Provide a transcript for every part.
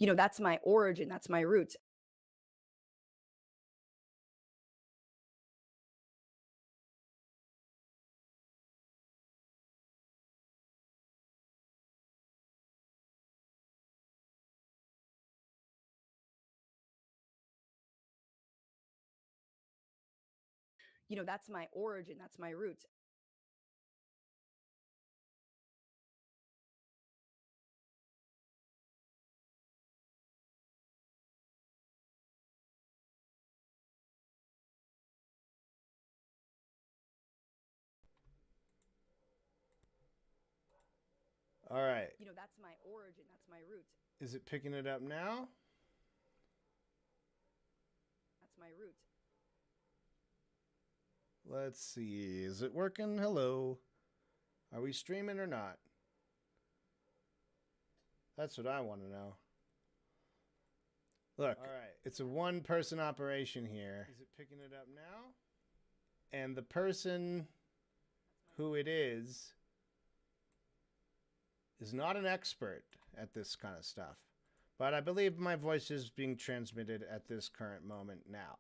That's my origin, that's my roots. That's my origin, that's my roots. All right. That's my origin, that's my roots. Is it picking it up now? That's my roots. Let's see. Is it working? Hello. Are we streaming or not? That's what I want to know. Look, all right. It's a one-person operation here. Is it picking it up now? And the person who it is not an expert at this kind of stuff. But I believe my voice is being transmitted at this current moment now.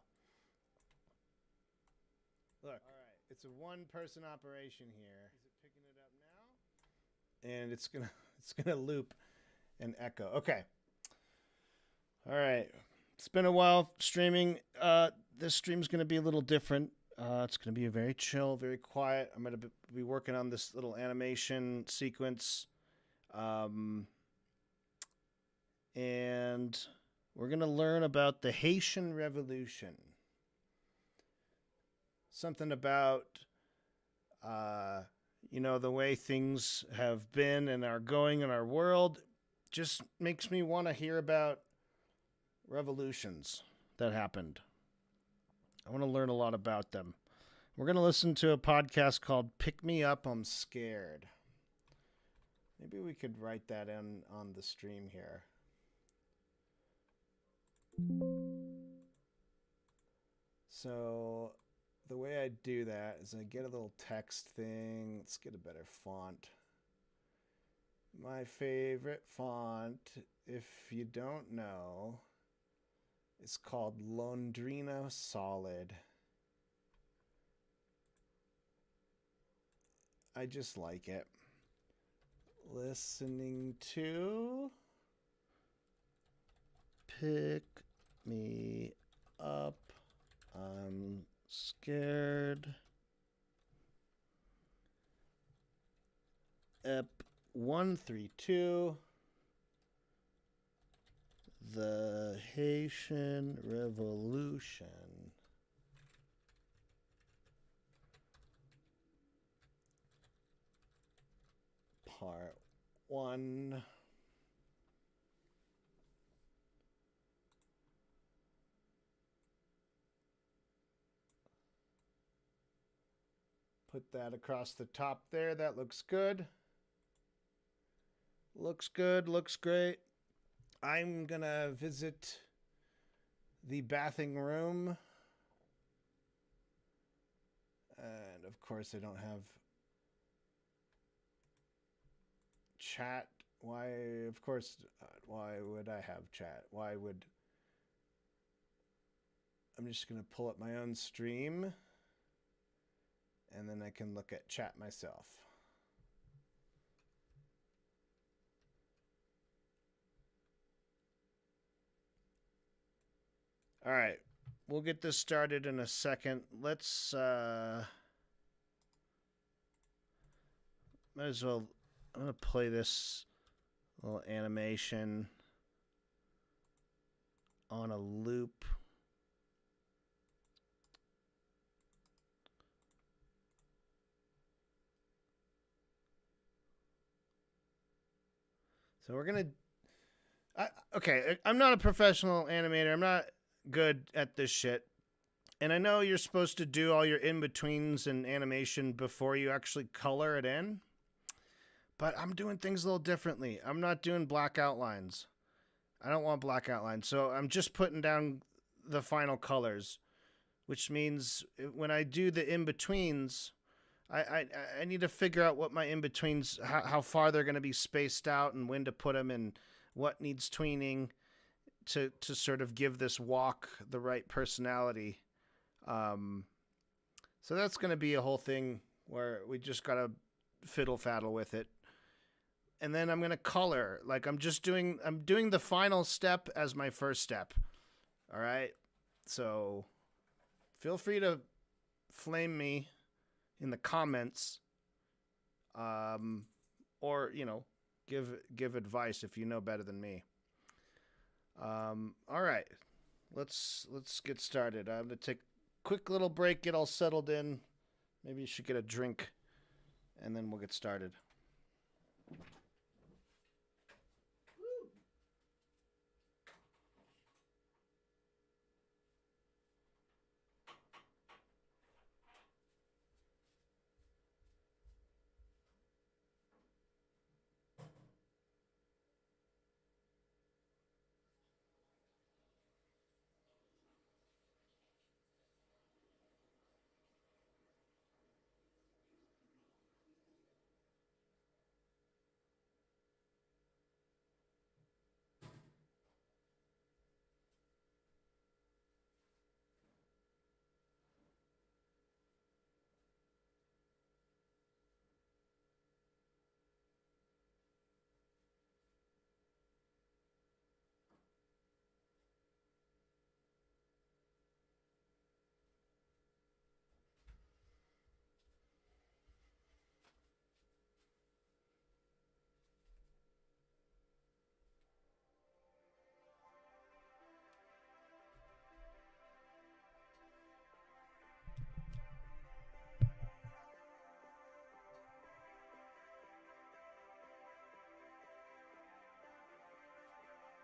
Look, all right. It's a one-person operation here. Is it picking it up now? And it's gonna loop and echo. Okay. All right. It's been a while streaming. This stream's gonna be a little different. It's gonna be very chill, very quiet. I'm gonna be working on this little animation sequence. And we're going to learn about the Haitian Revolution. Something about, the way things have been and are going in our world just makes me want to hear about revolutions that happened. I want to learn a lot about them. We're going to listen to a podcast called Pick Me Up, I'm Scared. Maybe we could write that in on the stream here. So the way I do that is I get a little text thing. Let's get a better font. My favorite font, if you don't know, is called Londrina Solid. I just like it. Listening to Pick Me Up, I'm Scared. Ep 132. The Haitian Revolution. Part 1. Put that across the top there. That looks good. Looks good. Looks great. I'm going to visit the bathing room. And of course, I don't have chat. Why? Of course, why would I have chat? Why would... I'm just going to pull up my own stream. And then I can look at chat myself. All right. We'll get this started in a second. Let's... might as well... I'm going to play this little animation on a loop. So we're going to... okay, I'm not a professional animator. I'm not good at this shit. And I know you're supposed to do all your in-betweens and animation before you actually color it in. But I'm doing things a little differently. I'm not doing black outlines. I don't want black outlines. So I'm just putting down the final colors, which means when I do the in-betweens, I need to figure out what my in-betweens, how far they're going to be spaced out and when to put them and what needs tweening. to sort of give this walk the right personality. So that's going to be a whole thing where we just got to fiddle faddle with it. And then I'm going to color. Like I'm doing the final step as my first step. All right? So feel free to flame me in the comments. Or, give advice if you know better than me. All right. Let's get started. I'm going to take a quick little break, get all settled in. Maybe you should get a drink, and then we'll get started.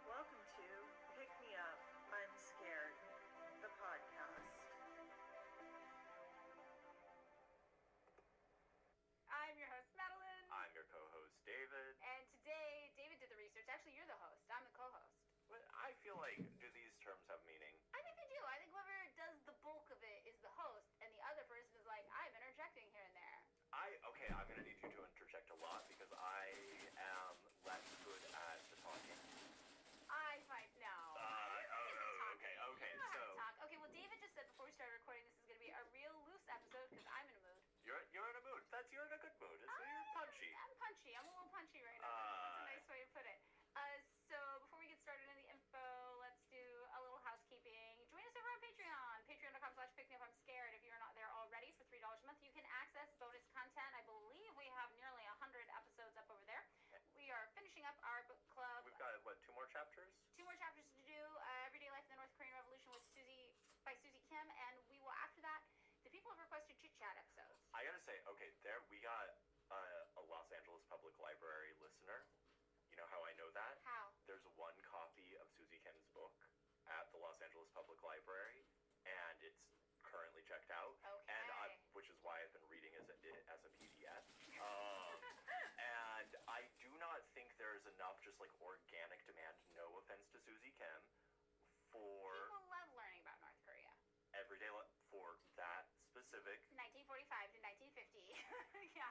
Welcome to Pick Me Up, I'm Scared, the podcast. I'm your host, Madeline. I'm your co-host, David. And today, David did the research. Actually, you're the host. I'm the co-host. But I feel like, do these terms have meaning? I think they do. I think whoever does the bulk of it is the host, and the other person is like, I'm interjecting here and there. Okay, I'm going to need you to interject a lot because I am less good at the talking. I might know. Okay, You know how so... to talk. Okay, well, David just said before we started recording, this is going to be a real loose episode because I'm in a mood. You're in a mood. You're in a good mood. So you're punchy. I'm punchy. I'm a little punchy right now. That's a nice way to put it. So before we get started in the info, let's do a little housekeeping. Join us over on Patreon, patreon.com/pickmeupimscared. If you're not there already, for $3 a month, you can access bonus content. I believe we have nearly 100 episodes up over there. We are finishing up our book club. We've got, 2 more chapters? 2 more chapters to do. Everyday Life in the North Korean Revolution with Susie Kim, and we will, after that, the people have requested chit-chat episodes. I gotta say, okay, there we got a Los Angeles Public Library listener. You know how I know that? How? There's one copy of Susie Kim's book at the Los Angeles Public Library, and it's currently checked out. Okay. And which is why I've been reading it as a PDF. And I do not think there's enough just like organic demand, no offense to Susie Kim, for People love learning about North Korea. everyday for that specific 1945 to 1950. Yeah.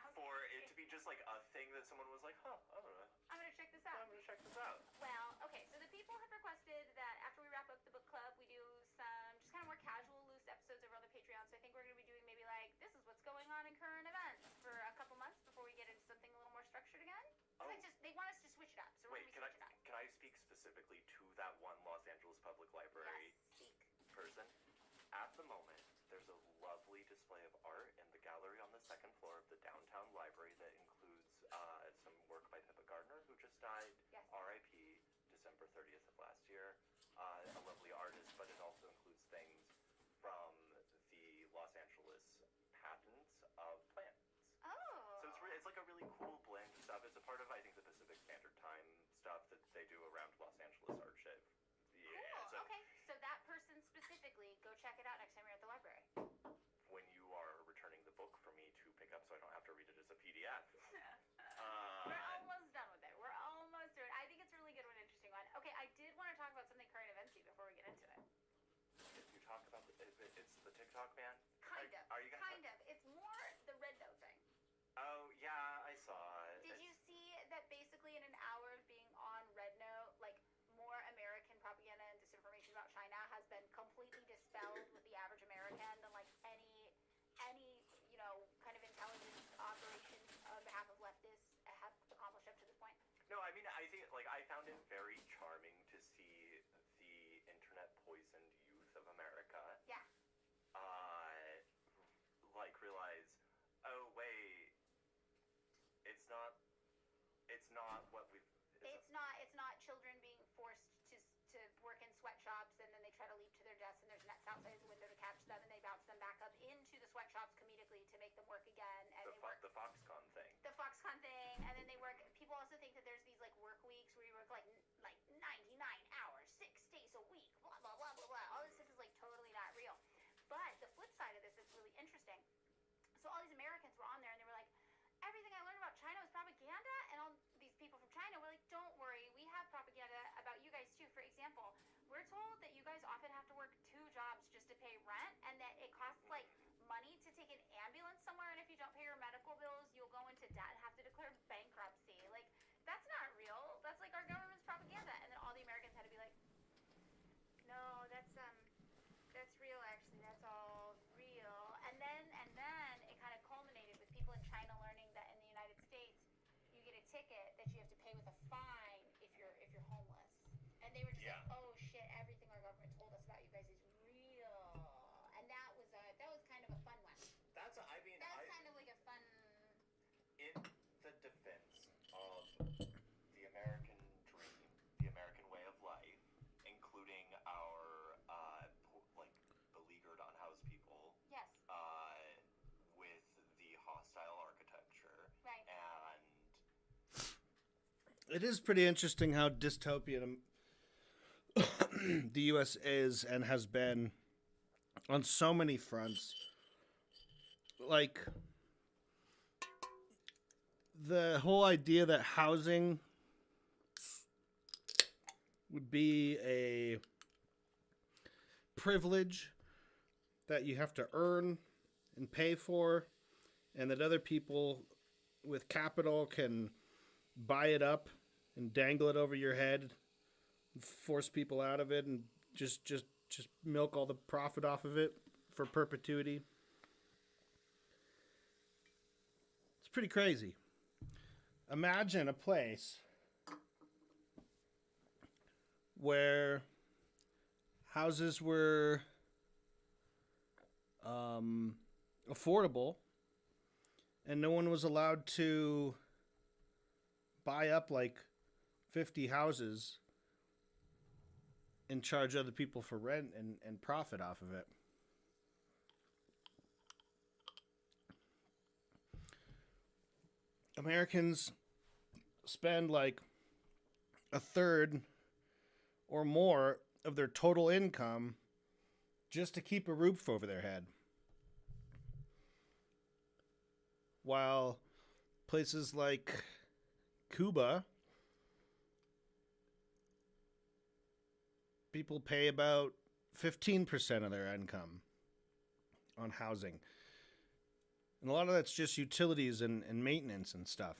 Okay. for it to be just like a thing that someone was like, huh, I don't know. I'm gonna check this out. I'm gonna check this out. Well, okay, so the people have requested that after we wrap up the book club, we do some just kind of more casual, loose episodes over on the Patreon. So I think we're gonna be doing maybe like, this is what's going on in current events for a couple months before we get into something a little more structured again. Oh. They want us to switch it up, so we're Wait, gonna be switching up. can I speak specifically to that one Los Angeles Public Library Yes, speak. person? At the moment, there's a lovely display of art in the gallery on the second floor of the downtown library that includes some work by Pippa Gardner, who just died, Yes. R.I.P., December 30th of last year. A lovely artist, but it also includes things from the Los Angeles patents of plants. Oh. So it's like a really cool blend of stuff. It's a part of, I think, the Pacific Standard Time stuff that they do around Los Angeles art shit. Cool. Okay, so that person specifically, go check it out next time you're at the library. When you are returning the book for me to pick up so I don't have to read it as a PDF. We're almost done with it. We're almost through it. I think it's a really good one, interesting one. Okay, I did want to talk about something current eventsy before we get into it. If you talk about it's the TikTok ban? Kind of. Are you gonna Kind of. It's more the red note thing. Oh, yeah, I saw it. Did you see that basically in an hour of being on Red Note, like outside the window to catch them, and they bounce them back up into the sweatshops comedically to make them work again. And they work The Foxconn thing. the Foxconn thing, and then they work. People also think that there's these like work weeks where you work like 99 hours, 6 days a week, blah blah blah blah blah. All this stuff is like totally not real. But the flip side of this is really interesting. So all these Americans were on there, and they were like, everything I learned about China was propaganda, and all these people from China were like, don't worry, we have propaganda about you guys too. For example, we're told that you guys often have to work 2 jobs just to pay rent, and that it costs like money to take an ambulance somewhere, and if you don't pay your medical bills, you'll go into debt and have to declare bankruptcy. Like, that's not real. That's like our government's propaganda. And then all the Americans had to be like, no, that's real actually. That's all real. And then it kind of culminated with people in China learning that in the United States you get a ticket that you have to pay with a fine if you're homeless. And they were just like, oh shit, everything our government told us about you guys is real. And that was kind of a fun one. That's I mean, That was kind of like a fun. in the defense of the American dream, the American way of life, including our like beleaguered, unhoused people. Yes. With the hostile architecture. Right. And It is pretty interesting how dystopian the U.S. is and has been on so many fronts. Like, the whole idea that housing would be a privilege that you have to earn and pay for, and that other people with capital can buy it up and dangle it over your head, force people out of it, and just milk all the profit off of it for perpetuity. It's pretty crazy. Imagine a place where houses were affordable and no one was allowed to buy up like 50 houses and charge other people for rent and profit off of it. Americans spend like a third or more of their total income just to keep a roof over their head. While places like Cuba, people pay about 15% of their income on housing. And a lot of that's just utilities and maintenance and stuff,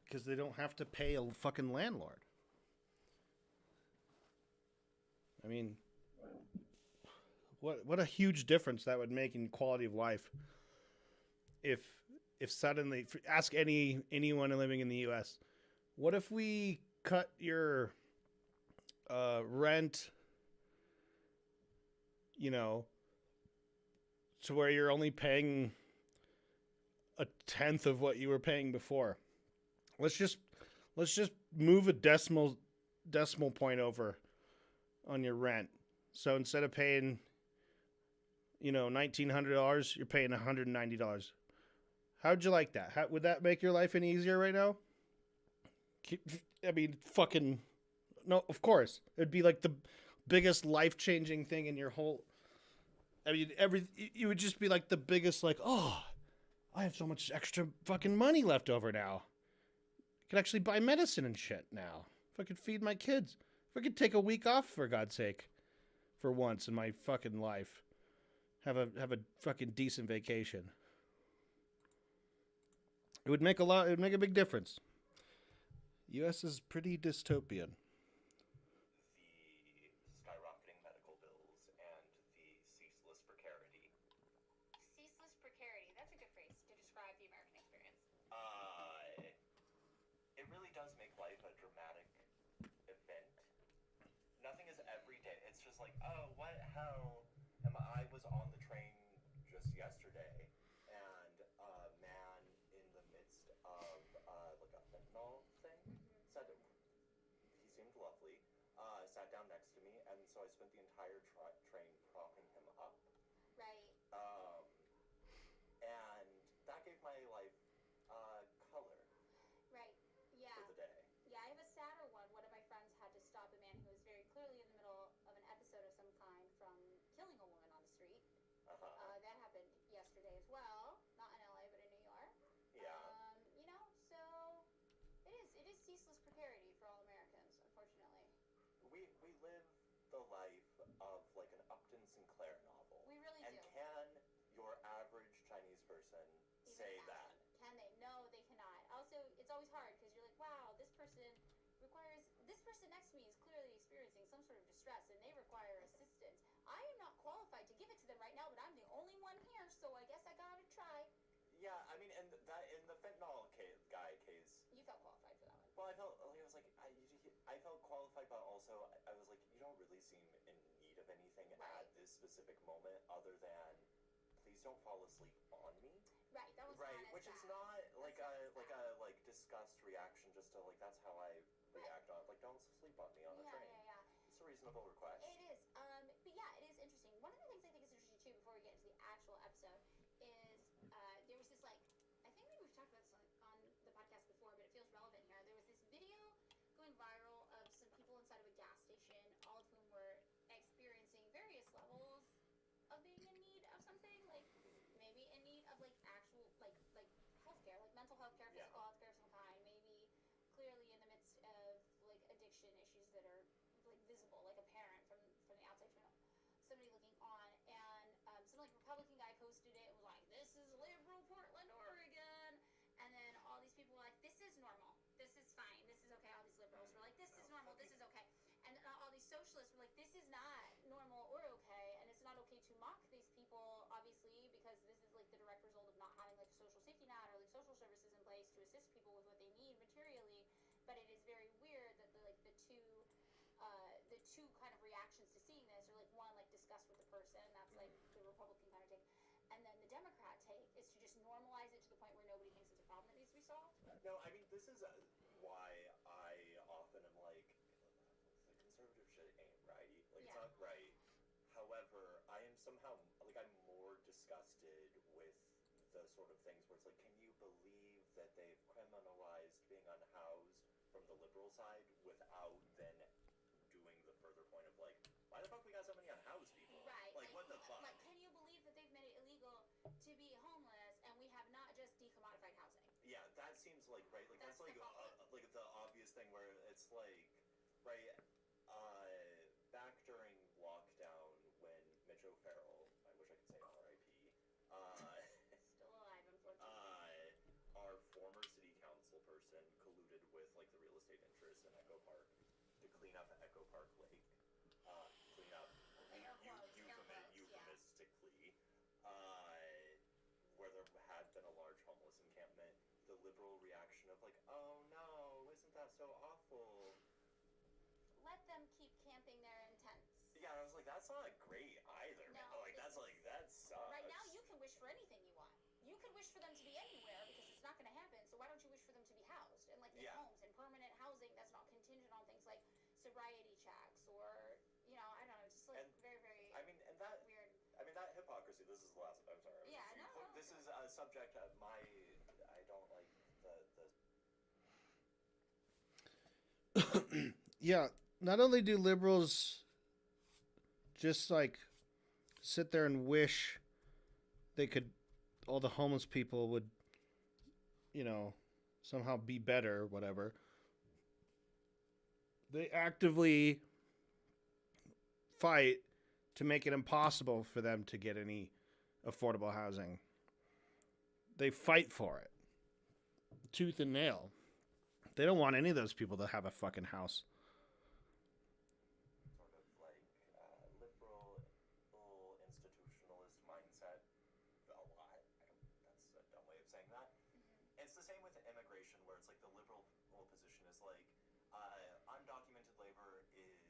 because they don't have to pay a fucking landlord. I mean, what a huge difference that would make in quality of life if suddenly, ask anyone living in the U.S., what if we cut your rent, to where you're only paying a tenth of what you were paying before? Let's just move a decimal point over on your rent. So instead of paying, $1,900, you're paying $190. How'd you like that? Would that make your life any easier right now? I mean, fucking no. Of course, it'd be like the biggest life-changing thing in your whole. I mean, you would just be like the biggest, like, oh, I have so much extra fucking money left over now. I could actually buy medicine and shit now. If I could feed my kids. If I could take a week off, for God's sake, for once in my fucking life. Have a fucking decent vacation. It would make a big difference. U.S. is pretty dystopian. The skyrocketing medical bills and the ceaseless precarity. Ceaseless precarity. That's a good phrase to describe the American experience. It really does make life a dramatic event. Nothing is every day. It's just like, oh, what hell am I? I was on the train just yesterday, and a man in the midst of like a fentanyl thing said, he seemed lovely, sat down next to me, and so I spent the entire train propping him live the life of like an Upton Sinclair novel. We really and do. can your average Chinese person Even say imagine. that? Can they? No, they cannot. Also, it's always hard because you're like, wow, this person next to me is clearly experiencing some sort of distress and they require assistance. I am not qualified to give it to them right now, but I'm the only one here, so I guess I gotta try. Yeah, I mean, and that in the fentanyl guy case. You felt qualified for that one. Well, I felt like I felt qualified, but also I was like, you don't really seem in need of anything Right. at this specific moment, other than please don't fall asleep on me. Right, that was Right, not as which bad. is not like That's a not as like bad. a like disgust reaction. Just to like that's how I react on. Like, don't sleep on me on a train. Yeah. It's a reasonable request. It is. But yeah, it is interesting. One of the things I think is interesting too, before we get into the actual episode, is there was this like, I think maybe we've talked about this on the podcast before, but it feels relevant here. There was this video going viral of some people inside of a gas station, all of whom were experiencing various levels of being in need of something, like maybe in need of like actual like healthcare, like mental health care, physical health care of some kind, maybe clearly in the midst of like addiction issues that are like visible, like apparent from the outside channel. Somebody looking on, and some like Republican guy posted it and was like, "This is liberal Portland, Oregon," and then all these people were like, "This is normal. This is fine. This is okay." All these liberals were like, "This is normal. This is okay," and then all these socialists were like, "This is not normal or okay, and it's not okay to mock these people, obviously, because this is like the direct result of not having like a social safety net or like social services in place to assist people with what they need materially." But it is very weird that the two kind of reactions to seeing this are like, one, like disgust with the person, that's like the Republican kind of take, and then the Democrat take is to just normalize it to the point where nobody thinks it's a problem that needs to be solved. No, I mean, this is why I often am like, the conservative shit ain't right. Like, it's not right. However, I am somehow, like, I'm more disgusted with the sort of things where it's like, can you believe that they've criminalized being unhoused from the liberal side without then doing the further point of like, why the fuck we got so many unhoused people? Right. Like, what the fuck? Like, can you believe that they've made it illegal to be homeless and we have not just decommodified housing? Yeah, that seems like right. Like that's like the obvious thing where it's like right. Back during lockdown when Mitch O'Farrell, I wish I could say R.I.P. Still alive, unfortunately. Our former city council person colluded with like the real estate interests in Echo Park to clean up Echo Park Lake. Clean up euphemistically. Where there had been a large homeless encampment. The liberal reaction of like, oh no, isn't that so awful? Let them keep camping there in tents. Yeah, I was like, that's not great either, man. No, Like, that sucks. Right now, you can wish for anything you want. You could wish for them to be anywhere because it's not going to happen. So why don't you wish for them to be housed and like in homes and permanent housing that's not contingent on things like sobriety checks or I don't know, just like very very. I mean, and that weird. I mean that hypocrisy. This is the last. I'm sorry. Yeah, no. This is a subject of my. I don't like the. Yeah. Not only do liberals just like sit there and wish all the homeless people would, somehow be better or whatever. They actively fight to make it impossible for them to get any affordable housing. They fight for it. Tooth and nail. They don't want any of those people to have a fucking house. Sort of like liberal institutionalist mindset. That's a dumb way of saying that. Mm-hmm. It's the same with immigration, where it's like the liberal position is like undocumented labor is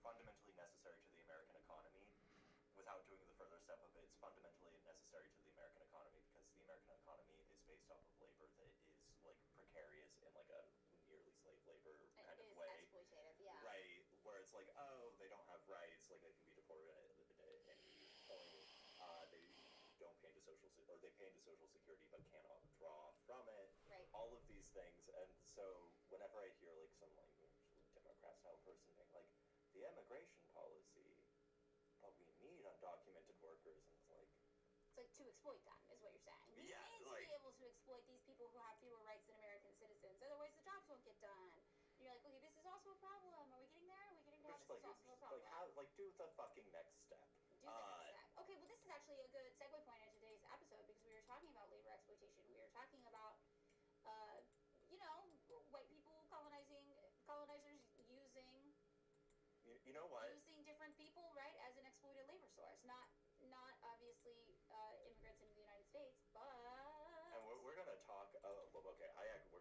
fundamentally necessary to the American economy. Without doing the further step of it, it's fundamentally necessary to the American economy because the American economy is based off of labor that is like precarious in like a nearly slave labor kind of way. Exploitative, yeah. Right, where it's like, oh, they don't have rights, like they can be deported at any point. They don't pay into or they pay into Social Security but cannot draw from it. Right. All of these things, and so whenever I hear like some like Democrat style person being like the immigration policy, but we need undocumented workers, and it's like to exploit them is what you're saying. We need to be able to exploit these people who have fewer rights than American citizens. Otherwise, the jobs won't get done. And you're like, okay, this is also a problem. Are we getting there? Which is like, solves the problem. like how, like do the fucking next step. Do the next step. Okay, well, this is actually a good segue point into today's episode because we were talking about labor exploitation. We were talking about, white people colonizers using. You know what? Using different people, right, as an exploited labor source. Not obviously immigrants into the United States, but. And we're gonna talk. Okay, we're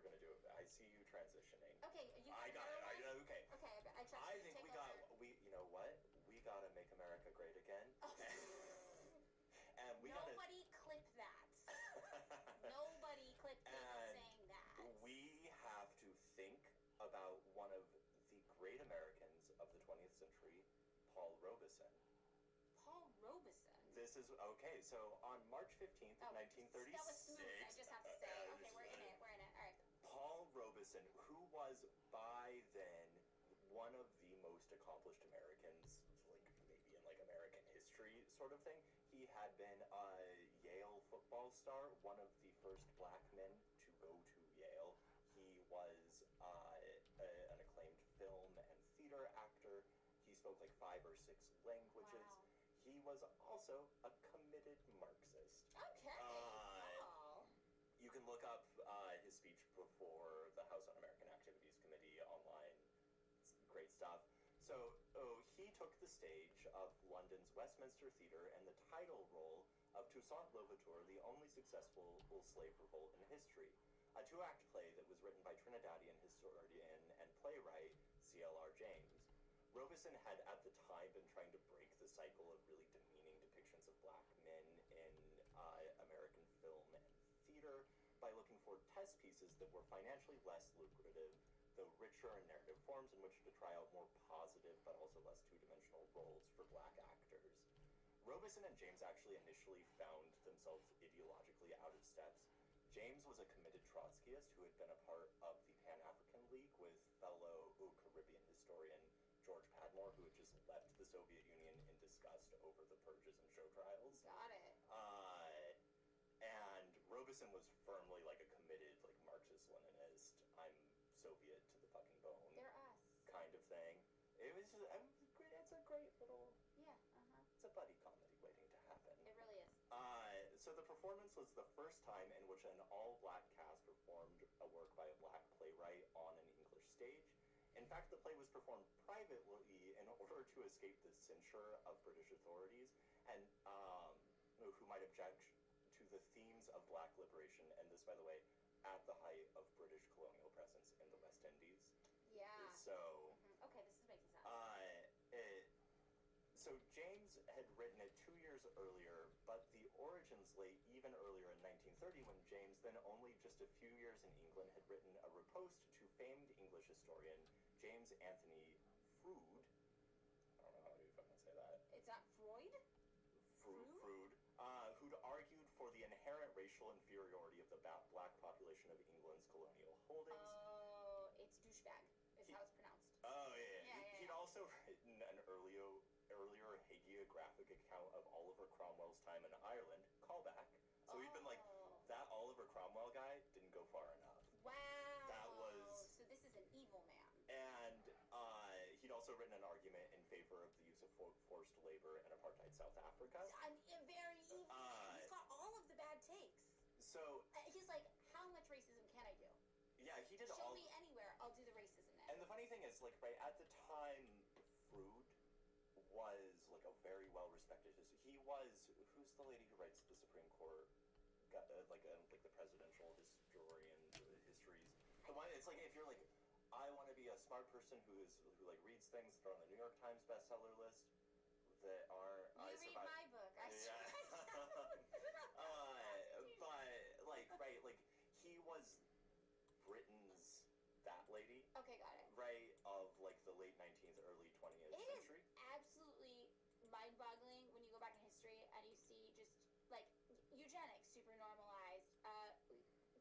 gonna do it. I see you transitioning. Okay, you. I got it. Okay. Okay, I trust I you. think Take we got. over. You know what? We gotta make America great again. Oh. And we Nobody clip that. Nobody clip me saying that. We have to think about one of the great Americans of the 20th century, Paul Robeson. Paul Robeson. This is okay. So on March 15th, 1936. That was smooth. I just have to say. Okay, we're in it. All right. Paul Robeson, who was by then one of the most accomplished Americans, like maybe in like American history sort of thing. He had been a Yale football star, one of the first black men to go to Yale. He was an acclaimed film and theater actor. He spoke like 5 or 6 languages. Wow. He was also a committed Marxist. Okay. You can look up his speech before the House Un-American Activities Committee online. It's great stuff. So he took the stage of London's Westminster Theatre and the title role of Toussaint Louverture, the only successful slave revolt in history. A 2-act play that was written by Trinidadian historian and playwright C.L.R. James. Robeson had at the time been trying to break the cycle of really demeaning depictions of black men in American film and theater by looking for test pieces that were financially less lucrative, though richer in narrative forms in which to try out more positive but also less two-dimensional roles for black actors. Robeson and James actually initially found themselves ideologically out of steps. James was a committed Trotskyist who had been a part of the Pan-African League with fellow Caribbean historian George Padmore, who had just left the Soviet Union in disgust over the purges and show trials. Got it. And Robeson was firmly like a committed like Marxist-Leninist, I'm Soviet to the fucking bone. They're us. Kind of thing. It was just, it's a great little, Yeah, it's a buddy comedy waiting to happen. It really is. So the performance was the first time in which an all-black cast performed a work by a black playwright on an English stage. In fact, the play was performed privately in order to escape the censure of British authorities and who might object to the themes of black liberation, and this, by the way, at the height of British colonial presence in the West Indies. Yeah. So, Okay, this is making sense. so James had written it 2 years earlier, but the origins lay even earlier in 1930 when James, then only just a few years in England, had written a riposte to famed English historian James Anthony Froude. I don't know how to fucking say that. Is that Freud? Froude, who'd argued for the inherent racial inferiority of the black population of England's colonial holdings. Oh, it's douchebag, is how it's pronounced. Oh, yeah. Yeah. He'd also written an earlier hagiographic account of Oliver Cromwell's time in Ireland, Callback. So he'd been like, that Oliver Cromwell guy didn't go far enough. Wow. That was... So this is an evil man. And he'd also written an argument in favor of the use of forced labor in apartheid South Africa. I'm very evil man. He's got all of the bad takes. So... he's like, how much racism can I do? Yeah, he did Show me anywhere, I'll do the racism then. And the funny thing is, like, right at the time, Froude was like a very well-respected. He was who's the lady who writes the Supreme Court, like the presidential historian histories. The one, it's like if you're like, I want to be a smart person who like reads things that are on the New York Times bestseller list that are. You read my book. I but like right, like he was Britain's that lady. Okay, got it. Right, of like the late 19th, early 20th century. It is absolutely mind-boggling when you go back in history and you see just like eugenics super normalized,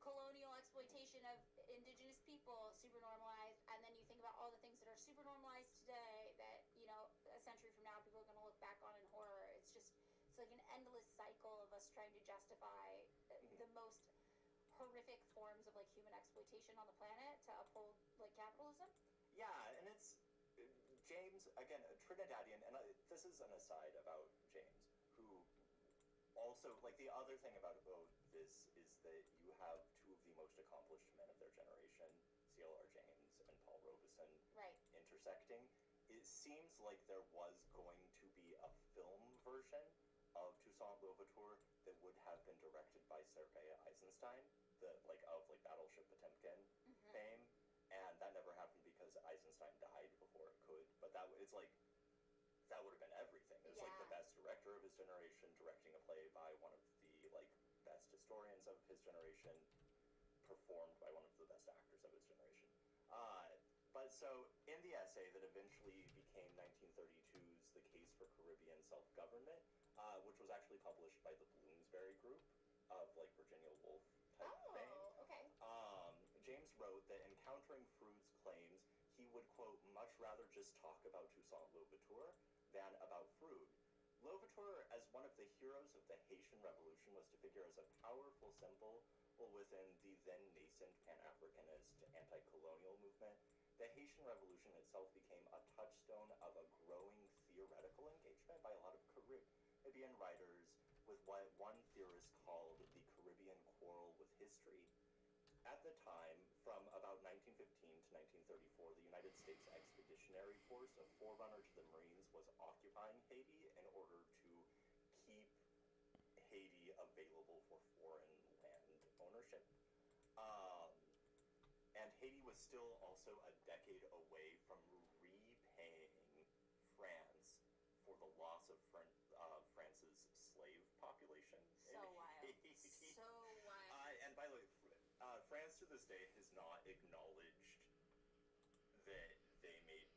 colonial exploitation of indigenous people super normalized, and then you think about all the things that are super normalized today that, you know, a century from now people are going to look back on in horror. It's like an endless cycle of us trying to justify the most horrific forms of like human exploitation on the planet to uphold like capitalism. Yeah, and it's James, again, a Trinidadian, and this is an aside about James, who also, like, the other thing about this is that you have two of the most accomplished men of their generation, C.L.R. James and Paul Robeson, Right. intersecting. It seems like there was going to be a film version of Toussaint Louverture that would have been directed by Sergei Eisenstein, of Battleship Potemkin fame, and that never happened because Eisenstein died before it could. But that would have been everything. It was like the best director of his generation directing a play by one of the best historians of his generation, performed by one of the best actors of his generation. But so in the essay that eventually became 1932's The Case for Caribbean Self-Government, which was actually published by the Bloomsbury Group of Virginia Woolf type fame. Okay. James wrote that in countering Froude's claims, he would, quote, much rather just talk about Toussaint Louverture than about Froude. Louverture, as one of the heroes of the Haitian Revolution, was to figure as a powerful symbol within the then nascent Pan-Africanist anti-colonial movement. The Haitian Revolution itself became a touchstone of a growing theoretical engagement by a lot of Caribbean writers with what one theorist called the Caribbean quarrel with history. At the time, from about 1915 to 1934, the United States Expeditionary Force, a forerunner to the Marines, was occupying Haiti in order to keep Haiti available for foreign land ownership. And Haiti was still also a decade away from repaying France for the loss of France's slave population. So wild. Haiti. So wild. And by the way, France to this day has not acknowledged that they made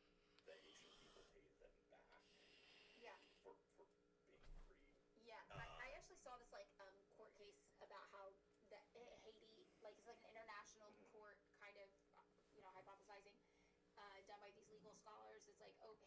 the Haitian people pay them back Yeah. for being free. Yeah. I actually saw this court case about how Haiti it's an international court kind of hypothesizing done by these legal scholars. It's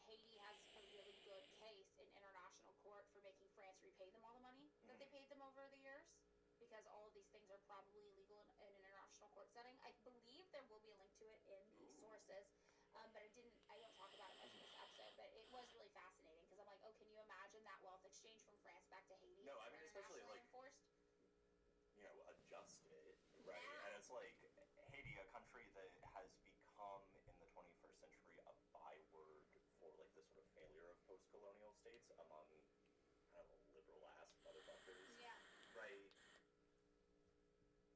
Haiti has a really good case in international court for making France repay them all the money that they paid them over the years, because all of these things are probably illegal in an international court setting. I believe there will be a link to it in the sources, but I don't talk about it much in this episode, but it was really fascinating because I'm can you imagine that wealth exchange from France back to Haiti? No, I mean, especially enforced? Adjusted, right? Yeah. And it's Haiti, a country that has become in the 21st century a byword for the sort of failure of post-colonial states among kind of liberal-ass motherfuckers. Yeah. Right?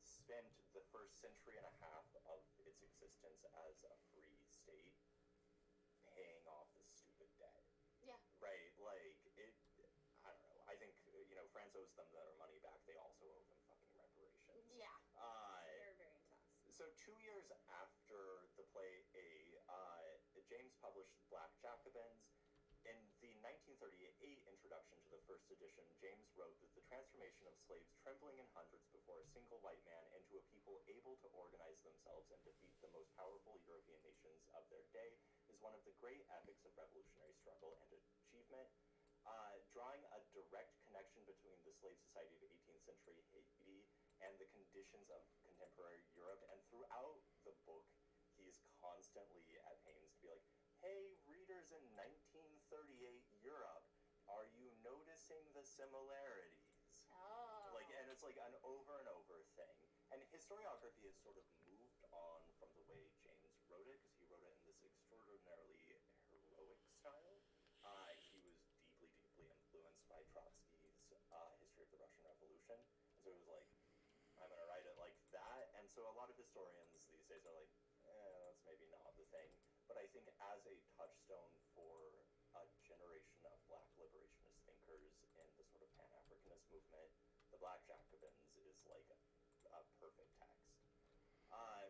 Spent the first century and a half of its existence as a free state paying off the stupid debt. Yeah. Right? I don't know. I think, France owes them their money back. They also owe them fucking reparations. Yeah. Very, very intense. So 2 years after the play James published Black Jacobins. In the 1938 introduction to the first edition, James wrote that the transformation of slaves trembling in hundreds before a single white man into a people able to organize themselves and defeat the most powerful European nations of their day is one of the great epics of revolutionary struggle and achievement. Drawing a direct connection between the slave society of 18th century Haiti and the conditions of contemporary Europe, and throughout the book, he is constantly at pains to be hey, readers in 1938 Europe, are you noticing the similarities? Oh. And it's an over and over thing. And historiography has sort of moved on from the way James wrote it, because he wrote it in this extraordinarily heroic style. He was deeply, deeply influenced by Trotsky's History of the Russian Revolution. And so he was I'm going to write it like that. And so a lot of historians these days are that's maybe not the thing. But I think as a touchstone for a generation of Black liberationist thinkers in the sort of Pan-Africanist movement, the Black Jacobins is a perfect text.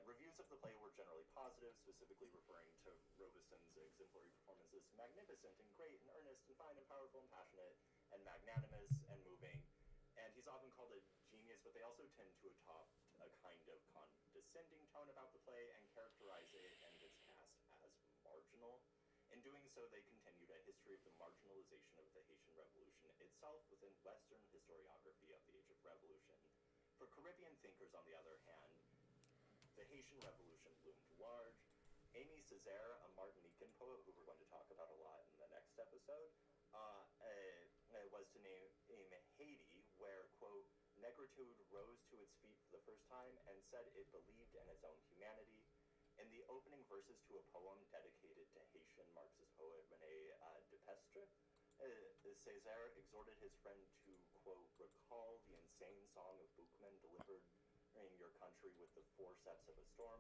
Reviews of the play were generally positive, specifically referring to Robeson's exemplary performances: magnificent and great and earnest and fine and powerful and passionate and magnanimous and moving. And he's often called a genius, but they also tend to adopt a kind of condescending tone about the play and characterize it and its cast as marginal. In doing so, they continued a history of the marginalization of the Haitian Revolution itself within Western historiography of the Age of Revolution. For Caribbean thinkers, on the other hand, the Haitian Revolution loomed large. Amy Césaire, a Martinican poet who we're going to talk about a lot in the next episode, was to name Haiti, where, quote, negritude rose to its feet for the first time and said it believed in its own humanity. In the opening verses to a poem dedicated to Haitian Marxist poet René Depestre, Césaire exhorted his friend to, quote, recall the insane song of Boukman delivered in your country with the forceps of a storm.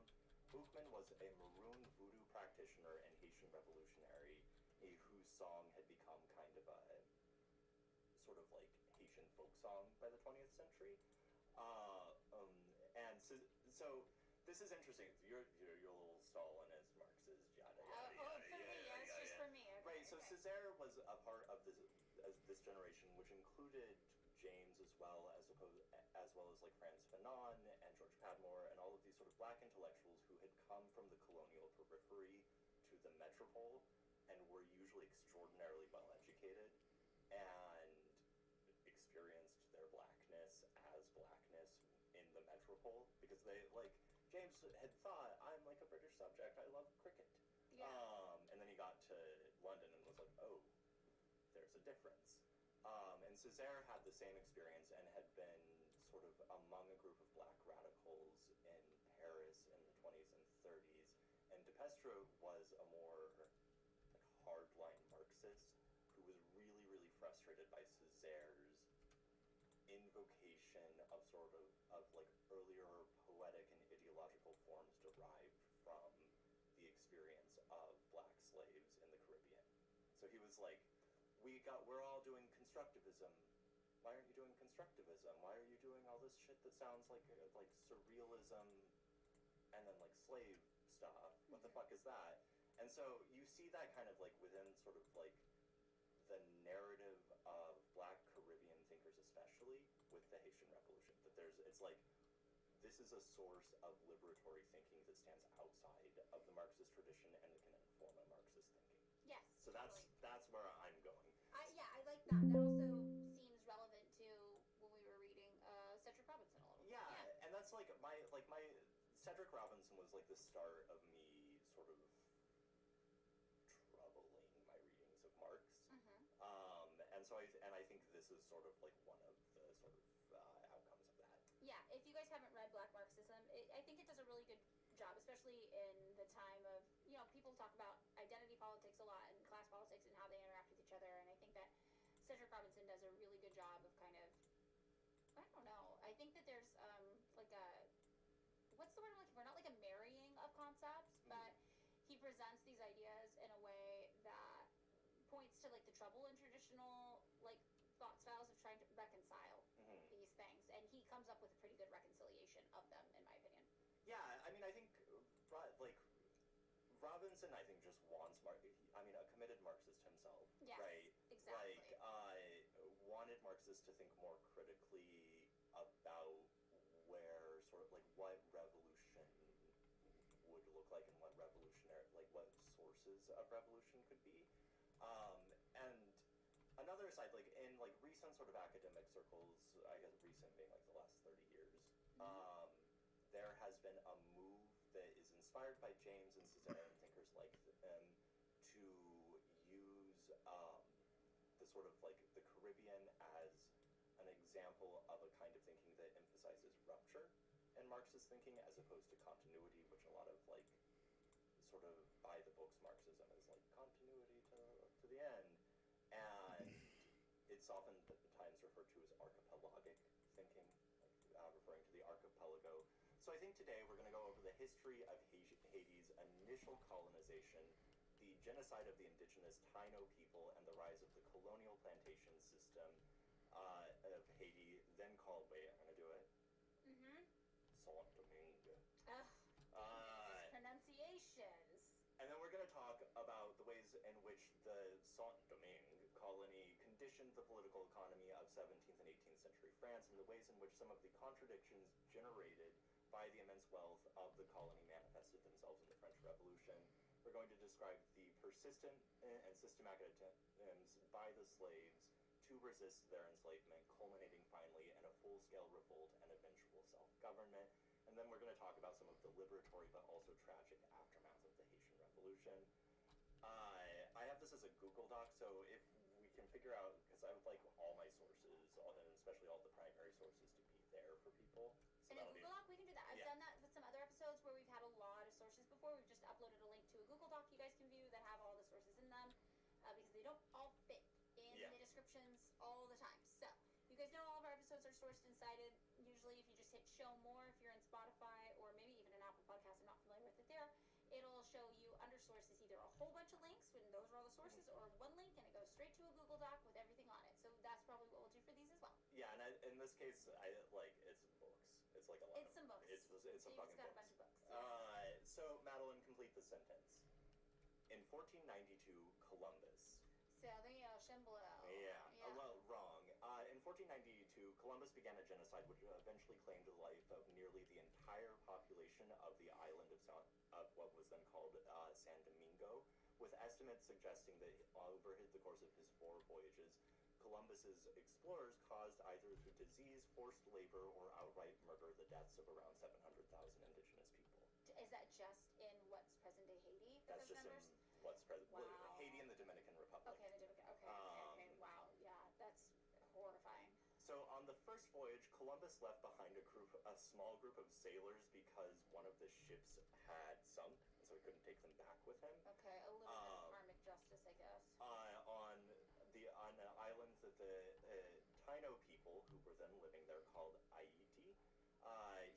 Boukman was a maroon voodoo practitioner and Haitian revolutionary whose song had become kind of a sort of like Haitian folk song by the 20th century. And so this is interesting. Your little Stalinist Marxist yada yada yada. For me, yeah, it's just for me. Okay, right. So Césaire was a part of this generation, which included James as well as like Frantz Fanon and George Padmore and all of these sort of black intellectuals who had come from the colonial periphery to the metropole and were usually extraordinarily well educated and experienced their blackness as blackness in the metropole because they like James had thought, I'm like a British subject, I love cricket. Yeah. And then he got to London and was like, oh, there's a difference. And Césaire had the same experience and had been sort of among a group of black radicals in Paris in the 20s and 30s. And Depestre was a more like hardline Marxist who was really, really frustrated by Césaire's invocation of sort of like earlier poetic and ideological forms derived from the experience of black slaves in the Caribbean. So he was like, we're all doing constructivism. Why aren't you doing constructivism? Why are you doing all this shit that sounds like surrealism and then like slave stuff? What the fuck is that? And so you see that kind of like within sort of like the narrative of black Caribbean thinkers, especially with the Haitian Revolution, that it's like this is a source of liberatory thinking that stands outside of the Marxist tradition and that can inform a Marxist thinking. Yes. So that's where I'm going. I like that. That also seems relevant to when we were reading Cedric Robinson a little bit. Yeah, and that's like my Cedric Robinson was like the start of me sort of troubling my readings of Marx. And so I think this is sort of like one of the sort of outcomes of that. Yeah, if you guys haven't read Black Marxism, I think it does a really good job, especially in the time of, people talk about identity politics a lot and class politics and how they interact with each other, and I think that Cedric Robinson does a really good job of kind of, I don't know, I think that there's like a, what's the word I'm looking for? Not like a marrying of concepts, but he presents these ideas in a way that points to like the trouble in traditional like thought styles of trying to reconcile these things, and he comes up with a pretty good reconciliation of them, in my opinion. Yeah, I mean, I think like Robinson, I think just wants a committed Marxist himself, Yes, right? exactly. Like, wanted Marxists to think more critically about where sort of like what revolution would look like and what revolutionary, like what sources of revolution could be. And another side, like in like recent sort of academic circles, I guess recent being like the last 30 years, there has been a move that is inspired by James and Césaire and thinkers like them to use the sort of like the Caribbean as an example of a kind of thinking that emphasizes rupture in Marxist thinking as opposed to continuity, which a lot of like sort of by the books Marxism is like continuity to the end, and it's often at times referred to as archipelagic thinking, like, referring to the archipelago. So I think today we're going to go over the history of Haiti's initial colonization, the genocide of the indigenous Taino people, and the rise of the colonial plantation system of Haiti, then called, wait, I'm going to do it, Saint Domingue. Pronunciations. And then we're going to talk about the ways in which the Saint Domingue colony conditioned the political economy of 17th and 18th century France, and the ways in which some of the contradictions generated by the immense wealth of the colony manifested themselves in the French Revolution. We're going to describe the persistent and systematic attempts by the slaves to resist their enslavement, culminating finally in a full-scale revolt and eventual self-government. And then we're going to talk about some of the liberatory but also tragic aftermath of the Haitian Revolution. I have this as a Google Doc, so if we can figure out, because I would like all my sources, and especially all the primary sources, to be there for people. So In a Google Doc, we can do that. I've Yeah. done that with some other episodes where we've had a lot of sources before. We've just uploaded a link to a Google Doc you guys can view that have all the sources in them, because they don't all fit in Yeah. the descriptions all the time. So you guys know all of our episodes are sourced and cited. Usually, if you just hit show more, if you're in Spotify or maybe even an Apple Podcast, I'm not familiar with it there, it'll show you under sources either a whole bunch of links, when those are all the sources, or one link and it goes straight to a Google Doc with everything on it. So that's probably what we'll do for these as well. Yeah, and in this case, I like it's books. It's like a lot. It's some books. It's some David's fucking got a books. bunch of books. Yeah. So Madeline, complete the sentence. In 1492, Columbus. Southern Ocean Blue. Yeah. Well, wrong. In 1492, Columbus began a genocide which eventually claimed the life of nearly the entire population of the island of what was then called San Domingo, with estimates suggesting that over the course of his 4 voyages, Columbus's explorers caused either through disease, forced labor, or outright murder the deaths of around 700,000 indigenous people. Is that just in what's present day Haiti? For That's those just numbers? in what's present. Wow. Haiti and the Dominican Republic. Okay, the Dominican. Okay. Wow. Yeah, that's horrifying. So on the first voyage, Columbus left behind a small group of sailors because one of the ships had sunk, and so he couldn't take them back with him. Okay, a little bit of karmic justice, I guess. On an island that the Taino people, who were then living there, called Haiti,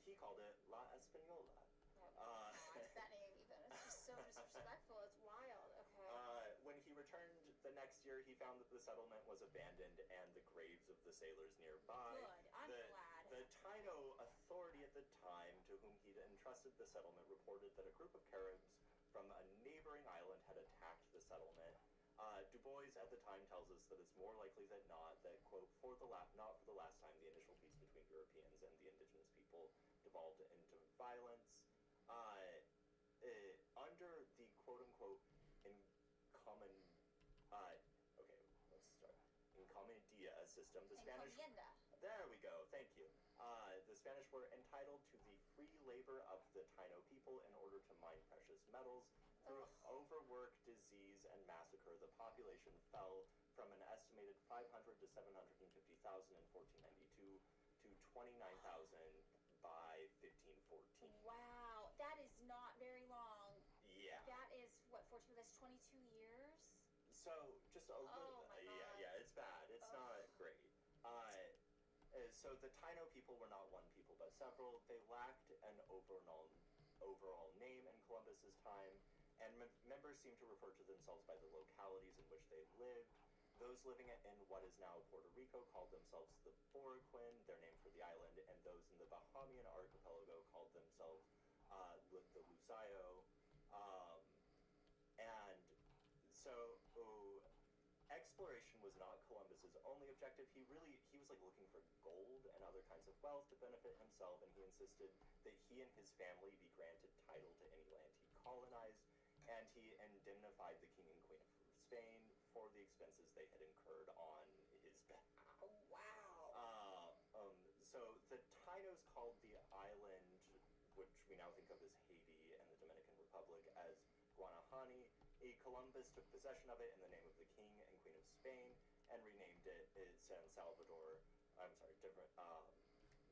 he called it La Española. Oh, God, that name even. It's just so disrespectful. It's wild. Okay. When he returned the next year, he found that the settlement was abandoned and the graves of the sailors nearby. Good. I'm glad. The Taino authority at the time, to whom he'd entrusted the settlement, reported that a group of Caribs from a neighboring island had attacked the settlement. Du Bois at the time tells us that it's more likely than not that, quote, not for the last time, the initial peace between Europeans and the indigenous people devolved into violence. Under the quote-unquote Encomienda system, the Spanish... Encomienda. There we go, thank you. The Spanish were entitled to the free labor of the Taino people in order to mine precious metals. Through overwork, disease, and massacre, the population fell from an estimated 500 to 750,000 in 1492 to 29,000 by 1514. Wow, that is not very long. Yeah. That is, what, 14, that's 22 years? So, just a little Oh my bit. God. Yeah, it's bad. It's not great. So the Taino people were not one people, but several. They lacked an overall name in Columbus's time, and members seem to refer to themselves by the localities in which they lived. Those living in what is now Puerto Rico called themselves the Boricuan, their name for the island, and those in the Bahamian archipelago called themselves the Lusayo. And so exploration was not Columbus's only objective. He was like looking for gold and other kinds of wealth to benefit himself, and he insisted that he and his family be granted title to any land he colonized, and he indemnified the king and queen of Spain for the expenses they had incurred on his behalf. Oh, wow. So the Tainos called the island, which we now think of as Haiti and the Dominican Republic, as Guanahani. Columbus took possession of it in the name of the king and queen of Spain and renamed it San Salvador.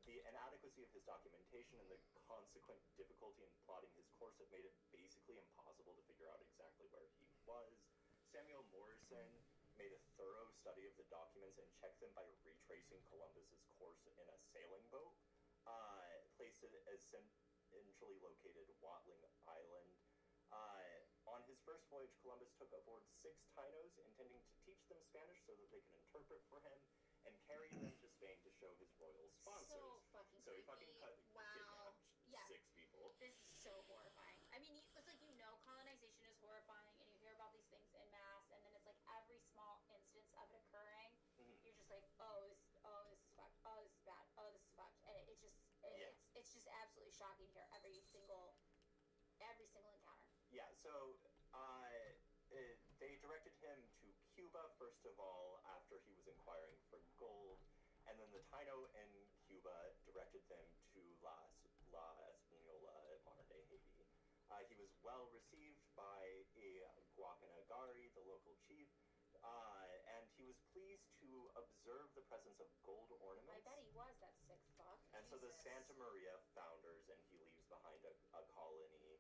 The inadequacy of his documentation and the consequent difficulty in plotting his course have made it basically impossible to figure out exactly where he was. Samuel Morrison made a thorough study of the documents and checked them by retracing Columbus's course in a sailing boat, placed it as centrally located Watling Island. On his first voyage, Columbus took aboard 6 Tainos, intending to teach them Spanish so that they could interpret for him, and carry them to Spain to show his royal sponsors. So He fucking Wow. kidnapped Yeah. 6 people. This is so horrifying. I mean, it's like, colonization is horrifying, and you hear about these things en masse, and then it's like every small instance of it occurring, you're just like, this is fucked. Oh, this is bad. Oh, this is fucked. And it's just absolutely shocking to hear every single encounter. Yeah, so they directed him to Cuba, first of all, after he was inquiring for gold, and then the Taino in Cuba directed them to La Española, modern-day Haiti. He was well received by a Guacanagari, the local chief, and he was pleased to observe the presence of gold ornaments. I bet he was, that sick fuck. And so the Jesus. Santa Maria founders, and he leaves behind a colony.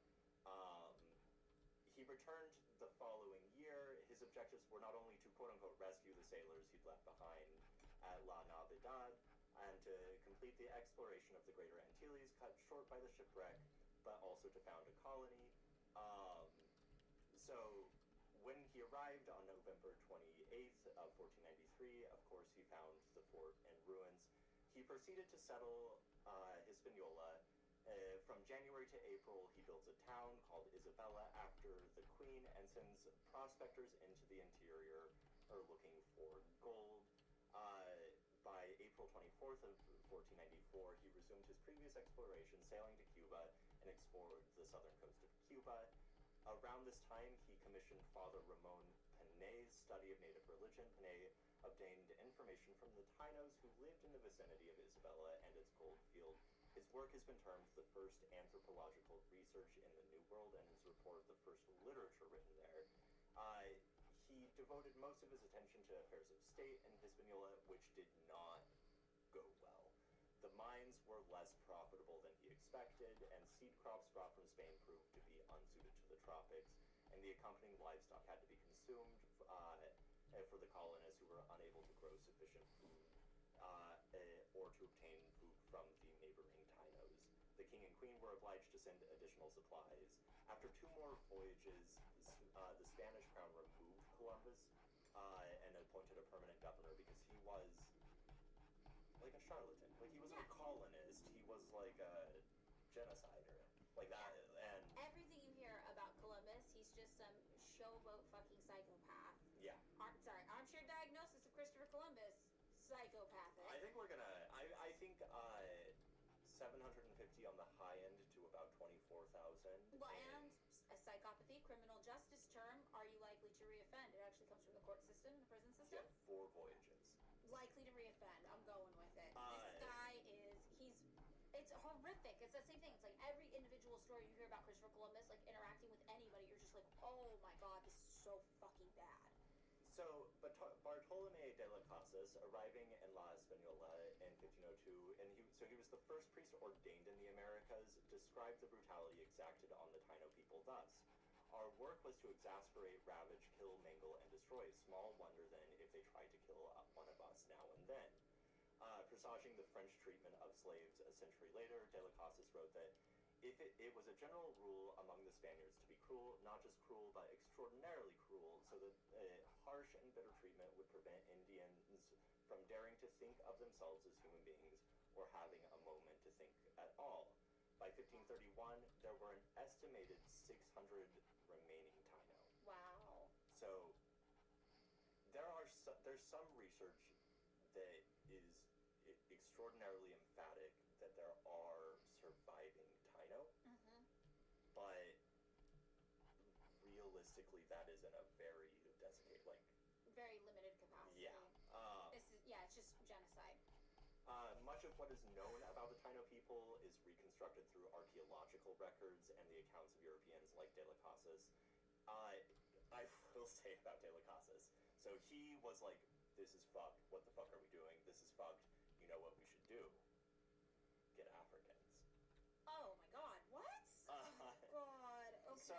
He returned the following year. His objectives were not only to quote-unquote rescue the sailors he'd left behind at La Navidad, and to complete the exploration of the Greater Antilles, cut short by the shipwreck, but also to found a colony. So when he arrived on November 28th of 1493, of course he found the fort in ruins. He proceeded to settle Hispaniola. From January to April, he builds a town called Isabella after the queen and sends prospectors into the interior looking for gold. By April 24th of 1494, he resumed his previous exploration, sailing to Cuba and explored the southern coast of Cuba. Around this time, he commissioned Father Ramon Panay's study of native religion. Panay obtained information from the Tainos who lived in the vicinity of Isabella and its gold field. His work has been termed the first anthropological research in the New World, and his report the first literature written there. He devoted most of his attention to affairs of state in Hispaniola, which did not go well. The mines were less profitable than he expected, and seed crops brought from Spain proved to be unsuited to the tropics, and the accompanying livestock had to be consumed for the colonists who were unable to grow sufficient food or to obtain food from the neighboring Tainos. The king and queen were obliged to send additional supplies. After 2 more voyages, the Spanish crown removed Columbus and appointed a permanent governor because he was like a charlatan. Like, he wasn't a colonist, he was like a genocider. Like that, and Everything you hear about Columbus, he's just some showboat fucking psychopath. yeah. Armchair diagnosis of Christopher Columbus. Psychopathic. I think we're gonna. I think 750 on the high end to about 24,000. Well, and a psychopathy, criminal justice term, are you likely to reoffend? It actually comes from the court system, the prison He system. had 4 voyages. Likely to reoffend. I'm going with it. This guy it's horrific. It's the same thing. It's like every individual story you hear about Christopher Columbus, like interacting with anybody, you're just like, oh my god, this is so fucking bad. So, Bartolome de las Casas, arriving in La Española in 1502, and he was the first priest ordained in the Americas, described the brutality exacted on the Taino people thus: "Our work was to exasperate, ravage, kill, mangle, and destroy. Small wonder then if they tried to kill one of us now and then." Presaging the French treatment of slaves a century later, de las Casas wrote that if it was a general rule among the Spaniards to be cruel, not just cruel, but extraordinarily cruel, so that harsh and bitter treatment would prevent Indians from daring to think of themselves as human beings or having a moment to think at all. By 1531, there were an estimated 600 remaining Taino. Wow. So there's some research that is extraordinarily emphatic that there are surviving Taino, but realistically, that is in a very desiccated, very limited capacity. Yeah. It's just genocide. Much of what is known about the Taino people is reconstructed through archaeological records and the accounts of Europeans like de las Casas. I will say about de las Casas. So he was like, this is fucked. What the fuck are we doing? This is fucked. You know what we should do? Get Africans. Oh my god, what? Oh god, okay. So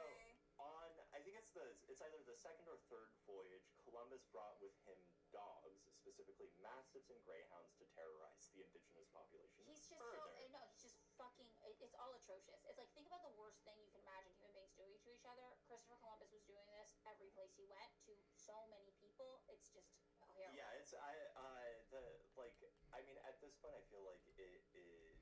I think it's either the second or third voyage, Columbus brought with him dogs, specifically mastiffs and greyhounds, to terrorize the indigenous population. He's just further. he's just fucking, it's all atrocious. It's like, think about the worst thing you can imagine human beings doing to each other. Christopher Columbus was doing this every place he went to so many people. It's just terrible. Yeah, at this point, I feel like it is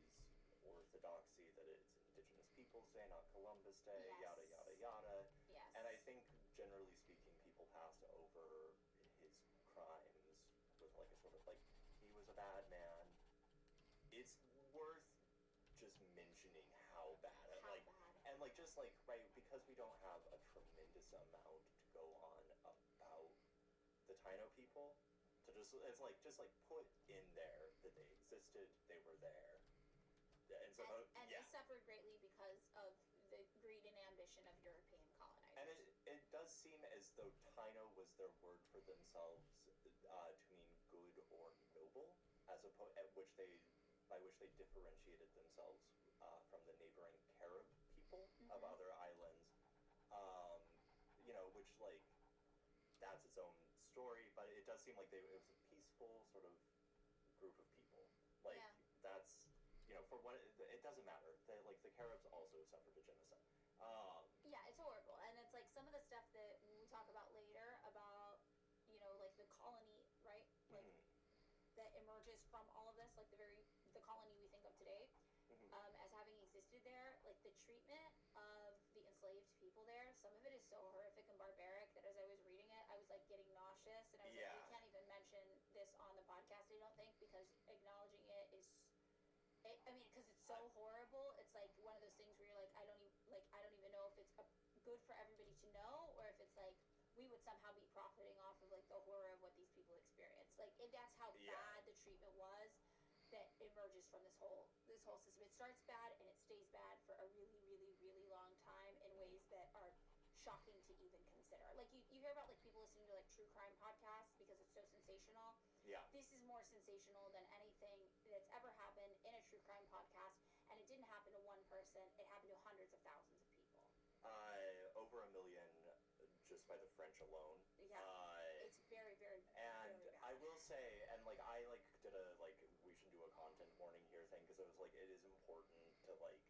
orthodoxy that it's Indigenous Peoples Day, not Columbus Day, Yes. yada, yada, yada. Yes. And I think, generally speaking, people passed over his crimes with like a sort of like, he was a bad man. It's worth just mentioning how bad and just right, because we don't have a tremendous amount to go on about the Taino people, to just put in there that they existed, they were there. And so and they suffered greatly because of the greed and ambition of European colonizers. And does seem as though Taino was their word for themselves to mean good or noble, as opposed by which they differentiated themselves from the neighboring Carib people of other islands. Which like that's its own story, but it does seem like it was a peaceful sort of group of people. Like that's for what it doesn't matter. The Caribs also suffered a genocide. Yeah, it's horrible, and it's like some of the stuff that we talk about later about like the colony, right? Like that emerges from all of this, like the colony we think of today. As having existed there, like the treatment of the enslaved people there, some of it is so horrific and barbaric that as I was reading it, I was like getting nauseous, and I was like, we can't even mention this on the podcast, I don't think, because acknowledging it is, because it's so horrible. It's like one of those things where you're like, I don't even know if it's good for everybody to know, or if it's like we would somehow be profiting off of like the horror of what these people experience. Like if that's how bad the treatment was that emerges from this whole system. It starts bad and it stays bad for a really, really, really long time in ways that are shocking to even consider. Like you hear about like people listening to like true crime podcasts because it's so sensational. Yeah. This is more sensational than anything that's ever happened in a true crime podcast, and it didn't happen to one person. It happened to hundreds of thousands of people. Over 1 million just by the French alone. Yeah. It's very, very, and very bad. I will say, and like I like did a like we should do a content warning here thing, because it was like it is important to like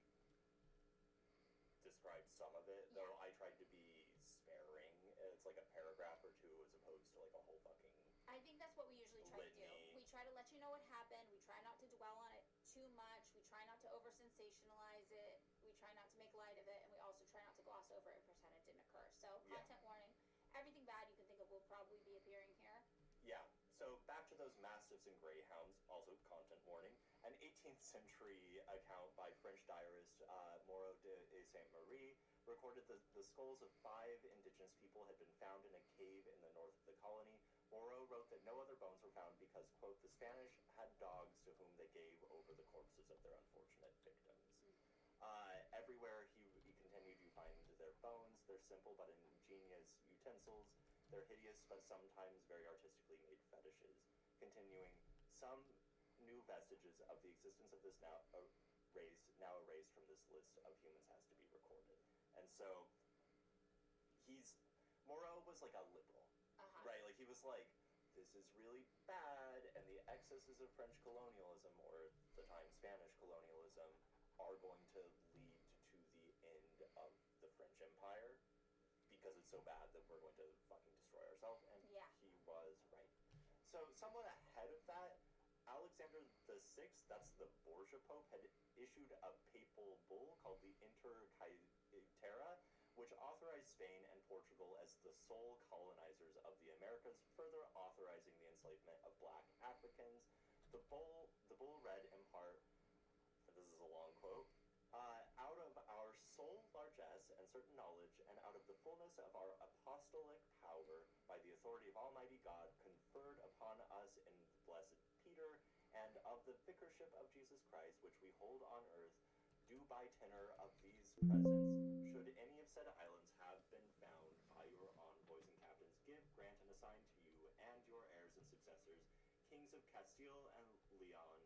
describe some of it, though I tried to be sparing. It's like a paragraph or two as opposed to like a whole fucking I think that's what we usually try to do. We try to let you know what happened. We try not to dwell on it too much. We try not to over sensationalize it. We try not to make light of it, and we also try not to gloss over it and pretend it didn't occur. So content warning, everything bad you can think of will probably be appearing here. Yeah. So back to those mastiffs and greyhounds, also content warning. An 18th century account by French diarist Moreau de Saint-Marie recorded the skulls of 5 indigenous people had been found in a cave in the north of the colony. Moreau wrote that no other bones were found because, quote, the Spanish had dogs to whom they gave over the corpses of their unfortunate victims. Everywhere he continued, you find their bones, their simple but ingenious utensils, their hideous but sometimes very artistically made fetishes. Continuing, some new vestiges of the existence of this now erased from this list of humans has to be recorded. And so, Moreau was like a liberal. Right, like he was like, this is really bad, and the excesses of French colonialism, or the time Spanish colonialism, are going to lead to the end of the French Empire, because it's so bad that we're going to fucking destroy ourselves, and he was right. So, somewhat ahead of that, Alexander VI, that's the Borgia Pope, had issued a papal bull called the Inter Caetera, which authorized Spain and Portugal as the sole colonizers of the Americas, further authorizing the enslavement of black Africans. The bull read in part, this is a long quote, out of our sole largesse and certain knowledge, and out of the fullness of our apostolic power, by the authority of Almighty God, conferred upon us in blessed Peter, and of the vicarship of Jesus Christ, which we hold on earth, do by tenor of these presents, should any of said islands have been found by your envoys and captains, give, grant, and assign to you and your heirs and successors, kings of Castile and Leon,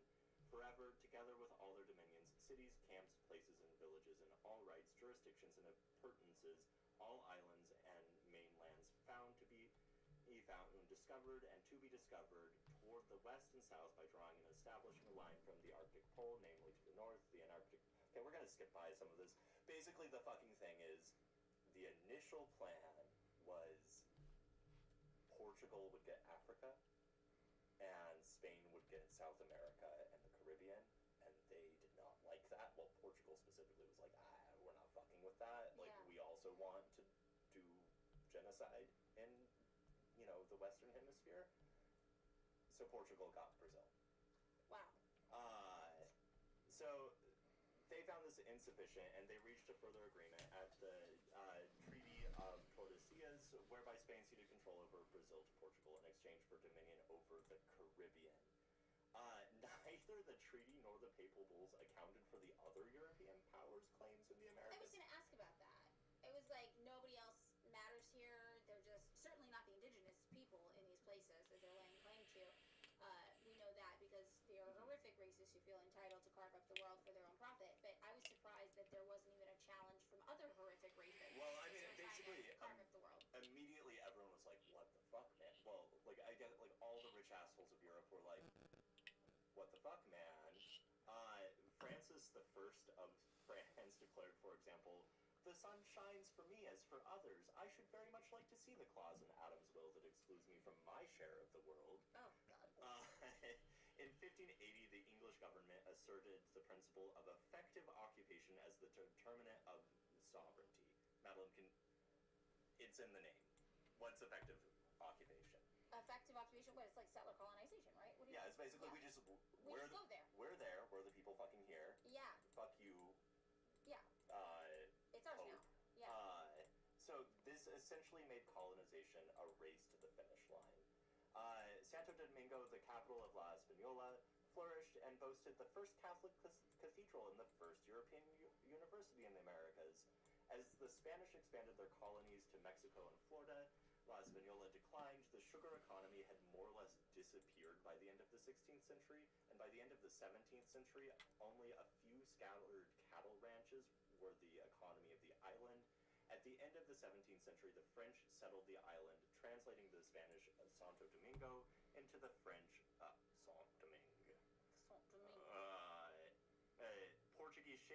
forever, together with all their dominions, cities, camps, places, and villages, and all rights, jurisdictions, and appurtenances, all islands and mainlands found to be found, discovered, and to be discovered, toward the west and south by drawing and establishing a line from the Arctic Pole, namely to the north, the Antarctic. Okay, we're going to skip by some of this. Basically, the fucking thing is, the initial plan was Portugal would get Africa, and Spain would get South America and the Caribbean, and they did not like that. Well, Portugal specifically was like, we're not fucking with that. Like, we also want to do genocide in, the Western Hemisphere. So Portugal got Brazil. Wow. So they found this insufficient, and they reached a further agreement at the Treaty of Tordesillas, whereby Spain ceded control over Brazil to Portugal in exchange for dominion over the Caribbean. Neither the treaty nor the papal bulls accounted for the other European powers' claims in the Americas. I was going to ask about that. It was like nobody else matters here. racists who feel entitled to carve up the world for their own profit. But I was surprised that there wasn't even a challenge from other horrific racists. Well, I mean, who are trying basically, to carve up the world. immediately everyone was like, "What the fuck, man?" Well, like I get like all the rich assholes of Europe were like, "What the fuck, man?" Francis the First of France declared, for example, "The sun shines for me as for others. I should very much like to see the clause in Adam's will that excludes me from my share of the world." Oh God. In 1580, the English government asserted the principle of effective occupation as the determinant of sovereignty. Madeline, it's in the name. What's effective occupation? Effective occupation. What? It's like settler colonization, right? What do you Yeah, it's basically yeah. we just We just go there. We're there. We're the people fucking here. Yeah. Fuck you. Yeah. It's ours Pope. now. Yeah. So this essentially made colonization a race to the finish line. Santo Domingo, the capital of La Española, flourished and boasted the first Catholic cathedral and the first European university in the Americas. As the Spanish expanded their colonies to Mexico and Florida, La Española declined. The sugar economy had more or less disappeared by the end of the 16th century, and by the end of the 17th century, only a few scattered cattle ranches were the economy of the island. At the end of the 17th century, the French settled the island, translating the Spanish Santo Domingo into the French Saint Domingue. Saint Domingue. Portuguese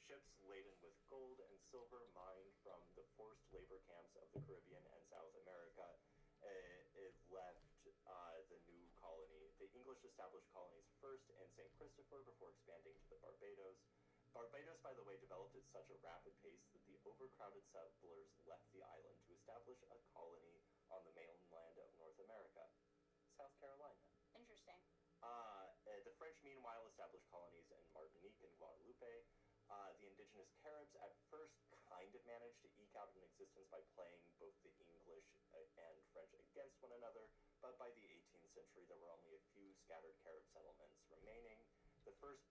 ships laden with gold and silver mined from the forced labor camps of the Caribbean and South America it left the new colony. The English established colonies first in St. Christopher before expanding to the Barbados. Barbados, by the way, developed at such a rapid pace that the overcrowded settlers left the island to establish a colony on the mainland of North America, South Carolina. Interesting. The French, meanwhile, established colonies in Martinique and Guadeloupe. The indigenous Caribs at first kind of managed to eke out an existence by playing both the English and French against one another, but by the 18th century there were only a few scattered Carib settlements remaining. The first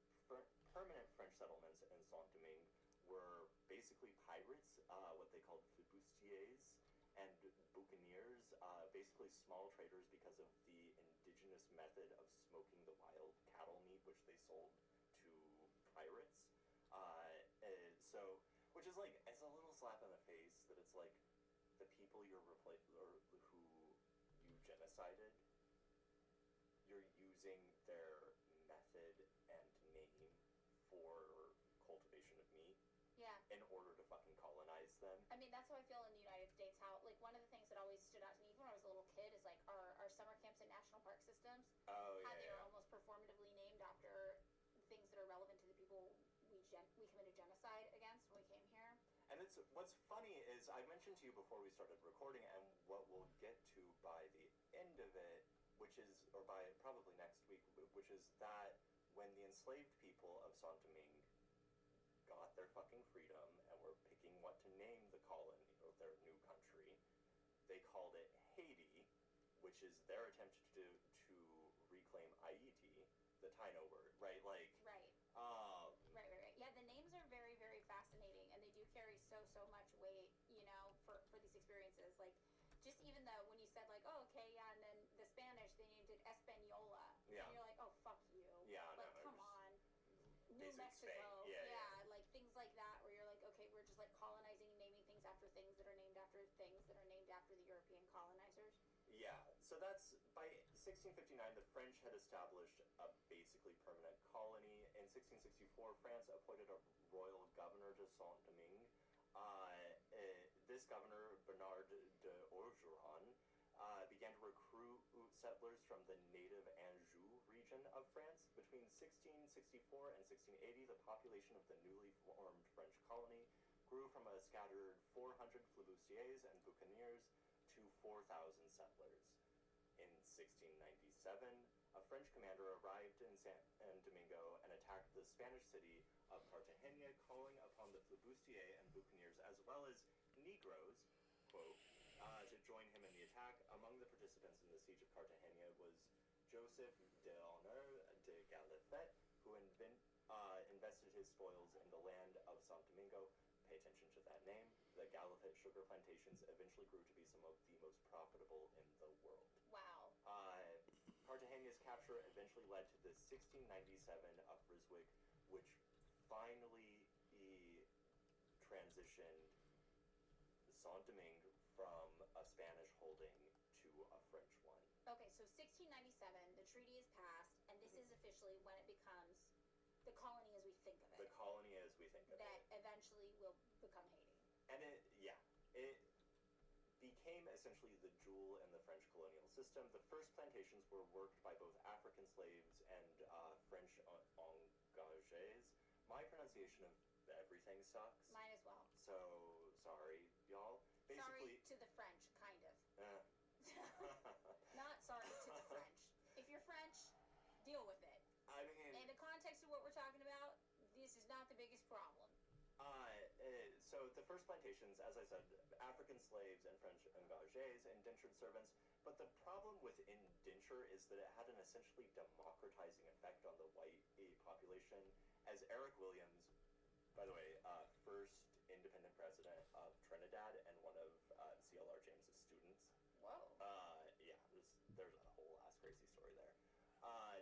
permanent French settlements in Saint-Domingue were basically pirates, what they called flibustiers, and buccaneers, basically small traders because of the indigenous method of smoking the wild cattle meat, which they sold to pirates. Which is like, it's a little slap in the face that it's like the people or who you genocided, you're using their method and name for cultivation of meat. Yeah. In order to fucking colonize them. I mean, that's how I feel in the United States. How, like, one of the things that always stood out to me, even when I was a little kid, is like our summer camps and national park systems. Oh, yeah. How they are almost performatively named after things that are relevant to the people we committed genocide against when we came here. And what's funny is I mentioned to you before we started recording, and what we'll get to by the end of it, which is, or by probably next week, which is that when the enslaved people of Saint-Domingue got their fucking freedom and were picking what to name the colony or their new country, they called it Haiti, which is their attempt to reclaim Haiti, the Taino word, right? Like, right. Right. Yeah, the names are very, very fascinating, and they do carry so much weight, you know, for these experiences. Like, just even though when you said like, oh, okay, yeah, and then the Spanish, they named it Española, yeah. And you're like, oh, fuck you. Yeah, like, no, come on. New Mexico, yeah, like things like that, where you're like, okay, we're just like colonizing and naming things after things that are named after things that are named after the European colonizers. Yeah, so that's, by 1659, the French had established a basically permanent colony. In 1664, France appointed a royal governor to Saint-Domingue. This governor, Bernard de Orgeron, began to recruit settlers from the native Anjou region of France. Between 1664 and 1680, the population of the newly formed French colony grew from a scattered 400 flibustiers and buccaneers to 4,000 settlers. In 1697, a French commander arrived in San Domingo and attacked the Spanish city of Cartagena, calling upon the flibustier and buccaneers as well as Negroes, quote, to join him in the attack. Among the participants in the siege of Cartagena was Joseph d'Honneur de Galifet, who invested his spoils in the land of Saint-Domingo. Pay attention to that name. The Galifet sugar plantations eventually grew to be some of the most profitable in the world. Wow. Cartagena's capture capture eventually led to the 1697 of Ryswick, which finally transitioned Saint-Domingue from a Spanish holding to a French one. Okay, so 1697, the treaty is passed, and this is officially when it becomes the colony as we think of it. The colony as we think of that it. eventually will become Haiti. And it became essentially the jewel in the French colonial system. The first plantations were worked by both African slaves and French engagés. My pronunciation of everything sucks. Mine as well. So, sorry, y'all. Sorry to the French, kind of. Not sorry to the French. If you're French, deal with it. I mean... In the context of what we're talking about, this is not the biggest problem. So the first plantations, as I said, African slaves and French engagés, indentured servants, but the problem with indenture is that it had an essentially democratizing effect on the white population, as Eric Williams, by the way, first independent president of Trinidad and one of C.L.R. James's students. Whoa. Yeah, there's a whole ass crazy story there.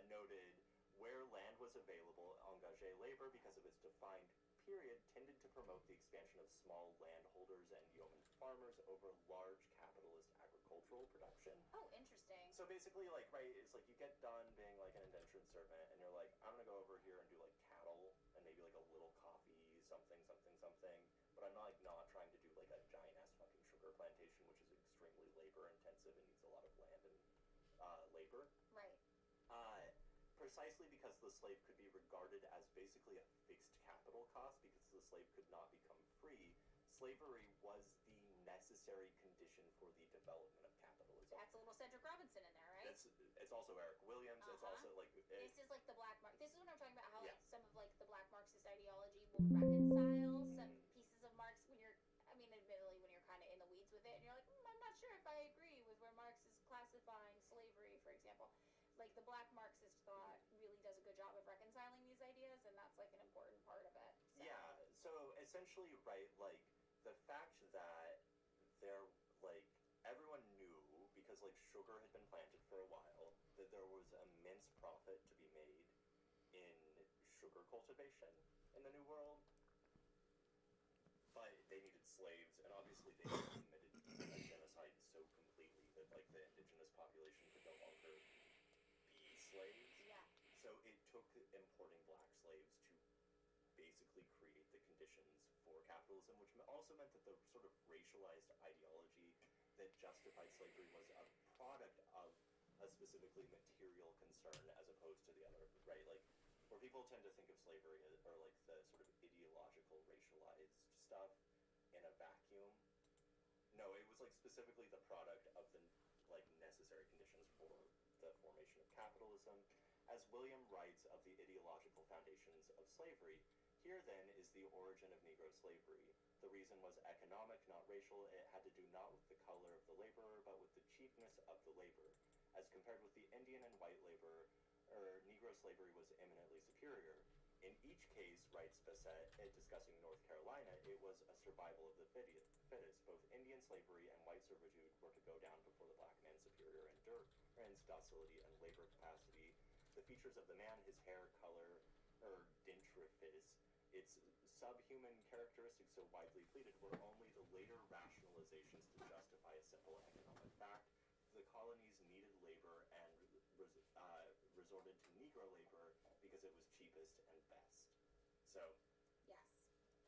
Noted where land was available, engagé labor, because of its defined period, tended to promote the expansion of small landholders and yeoman farmers over large capitalist agricultural production. Oh, interesting. So basically, like, right, it's like you get done being like an indentured servant, and you're like, I'm gonna go over here and do like cattle and maybe like a little coffee, something, but I'm not trying to do like a giant ass fucking sugar plantation, which is extremely labor intensive and needs a lot of land and labor. Right. Precisely because the slave could be regarded as basically a fixed capital cost, because the slave could not become free, slavery was the necessary condition for the development of capitalism. That's a little Cedric Robinson in there, right? It's also Eric Williams. It's also like... this is like the black mark. This is what I'm talking about, how like some of like the black Marxist ideology will reconcile some pieces of Marx when you're, I mean, admittedly, when you're kind of in the weeds with it, and you're like, I'm not sure if I agree with where Marx is classifying slavery, for example. Like, the black Marxist thought really does a good job of reconciling these ideas, and that's, like, an important part of it. So. Yeah, so essentially, right, like, the fact that there, like, everyone knew, because, like, sugar had been planted for a while, that there was immense profit to be made in sugar cultivation in the New World, but they needed slaves, and obviously they committed a genocide so completely that, like, the indigenous population could no longer slaves. Yeah. So it took importing black slaves to basically create the conditions for capitalism, which also meant that the sort of racialized ideology that justified slavery was a product of a specifically material concern as opposed to the other, right? Like, where people tend to think of slavery or like the sort of ideological racialized stuff in a vacuum. No, it was like specifically the product of the like necessary conditions for the formation of capitalism. As William writes of the ideological foundations of slavery, here then is the origin of Negro slavery. The reason was economic, not racial. It had to do not with the color of the laborer, but with the cheapness of the labor. As compared with the Indian and white labor, Negro slavery was eminently superior. In each case, writes Bassett, discussing North Carolina, it was a survival of the fittest. Both Indian slavery and white servitude were to go down before the black man's superior endurance, docility, and labor capacity. The features of the man, his hair color, dentrifice, its subhuman characteristics so widely pleaded, were only the later rationalizations to justify a simple economic fact. The colonies needed labor and resorted to Negro labor because it was cheapest and best. So, yes.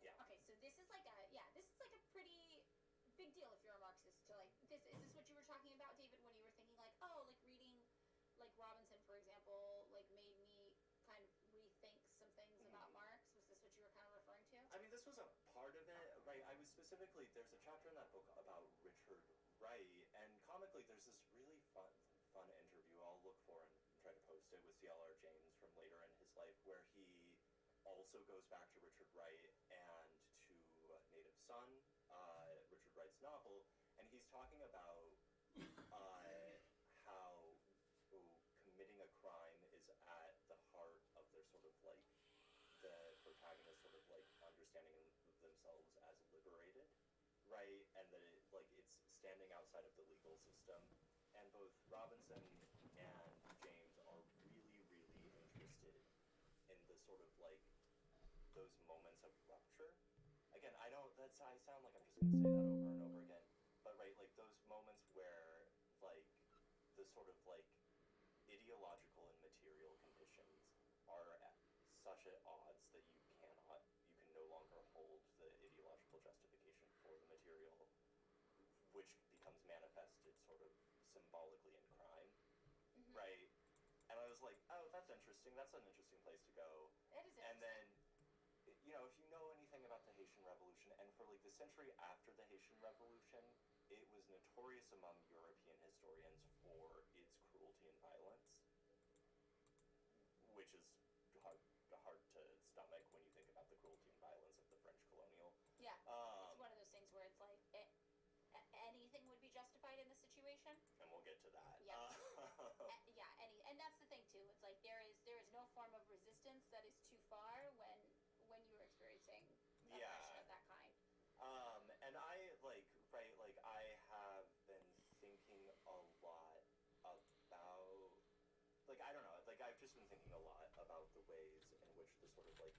Yeah. Okay, so this is like a pretty big deal if you're a Marxist to like this. Is this what you were talking about, David, when you were thinking like, oh, like reading like Robinson, for example, like made me kind of rethink some things about Marx? Was this what you were kind of referring to? I mean, this was a part of it, right? I was specifically, there's a chapter in that book about Richard Wright, and comically there's this really fun interview I'll look for and try to post it with C.L.R. James from later in his life, where he also goes back to Richard Wright and to Native Son, Richard Wright's novel, and he's talking about how committing a crime is at the heart of their sort of like the protagonist sort of like understanding themselves as liberated, right? And that it like it's standing outside of the legal system. And both Robinson and James are sort of like those moments of rupture. Again, I don't. I sound like I'm just gonna say that over and over again, but right, like those moments where like the sort of like ideological and material conditions are at such at odds that you can no longer hold the ideological justification for the material, which becomes manifested sort of symbolically in crime, right? And I was like, oh, that's interesting. That's an interesting place to go. It is interesting. And then, you know, if you know anything about the Haitian Revolution, and for like the century after the Haitian Revolution, it was notorious among European historians for its cruelty and violence, which is hard to stomach when you think about the cruelty and violence of the French colonial. Yeah, it's one of those things where it's like anything would be justified in the situation. And we'll get to that. Yeah, and that's the thing too. It's like there is no form of resistance that is too far when you are experiencing oppression of that kind. And I I have been thinking a lot about, like, I don't know, like I've just been thinking a lot about the ways in which the sort of like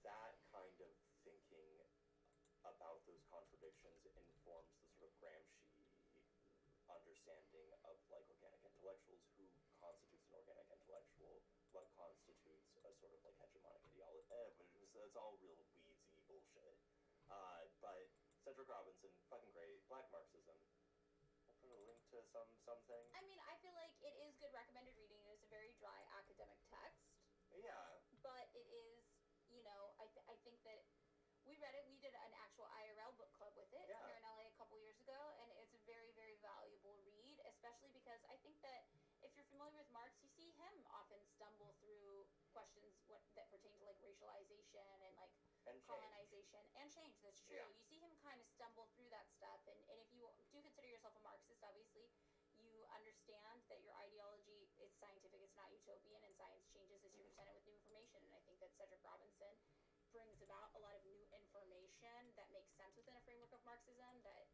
that kind of thinking about those contradictions informs the sort of Gramsci understanding of like organic intellectuals, who constitutes an organic intellectual, what constitutes a sort of like hegemonic ideology. It's all real weedsy bullshit. But Cedric Robinson, fucking great. Black Marxism. I'll put a link to something. I mean, I feel like it is good recommended reading. It is a very dry academic text. Yeah. But it is, you know, I think that we read it. We did an actual IRL book club with it here in LA a couple years ago, and it's a very, very valuable read, especially because I think that if you're familiar with Marx, you see him often stumble through questions that pertain to like racialization and like colonization and change. That's true. Yeah. You see him kind of stumble through that stuff, and if you do consider yourself a Marxist, obviously you understand that your ideology is scientific, it's not utopian, and science changes as you're presented with new information. And I think that Cedric Robinson brings about a lot of new information that makes sense within a framework of Marxism that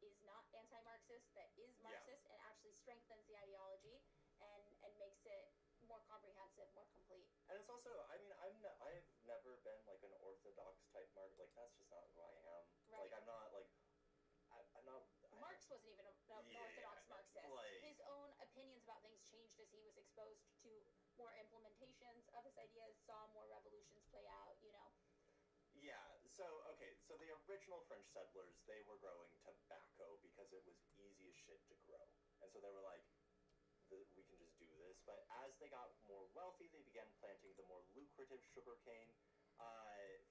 is not anti-Marxist, that is Marxist, and actually strengthens the ideology and makes it more comprehensive, more complete. And it's also, I mean, I've never been like an orthodox type Marx. Like, that's just not who I am. Right. Like, I'm not like, I'm not. Marx wasn't even an orthodox Marxist. Like, his own opinions about things changed as he was exposed to more implementations of his ideas, saw more revolutions play out, you know. Yeah, so the original French settlers, they were growing tobacco because it was easy as shit to grow. And so they were like, we can just do this. But as they got more wealthy, they began planting the more lucrative sugarcane.